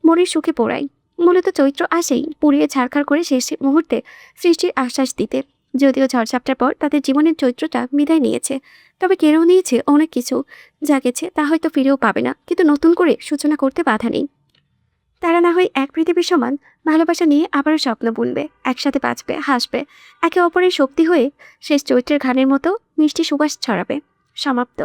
S1: মনের সুখে পোড়ায়। মূলত চৈত্র আসেই পুড়িয়ে ছারখার করে শেষ মুহূর্তে সৃষ্টির আশ্বাস দিতে। যদিও ঝড়ঝাপটার পর তাদের জীবনের চৈত্রটা বিদায় নিয়েছে, তবে কেড়েও নিয়েছে অনেক কিছু। যা গেছে তা হয়তো ফিরেও পাবে না, কিন্তু নতুন করে সূচনা করতে বাধা নেই। তারা না হয় এক পৃথিবীর সমান ভালোবাসা নিয়ে আবারও স্বপ্ন বুনবে, একসাথে বাঁচবে, হাসবে, একে অপরের শক্তি হয়ে শেষ চৈত্রের ঘানের মতো মিষ্টি সুবাস ছড়াবে। সমাপ্ত।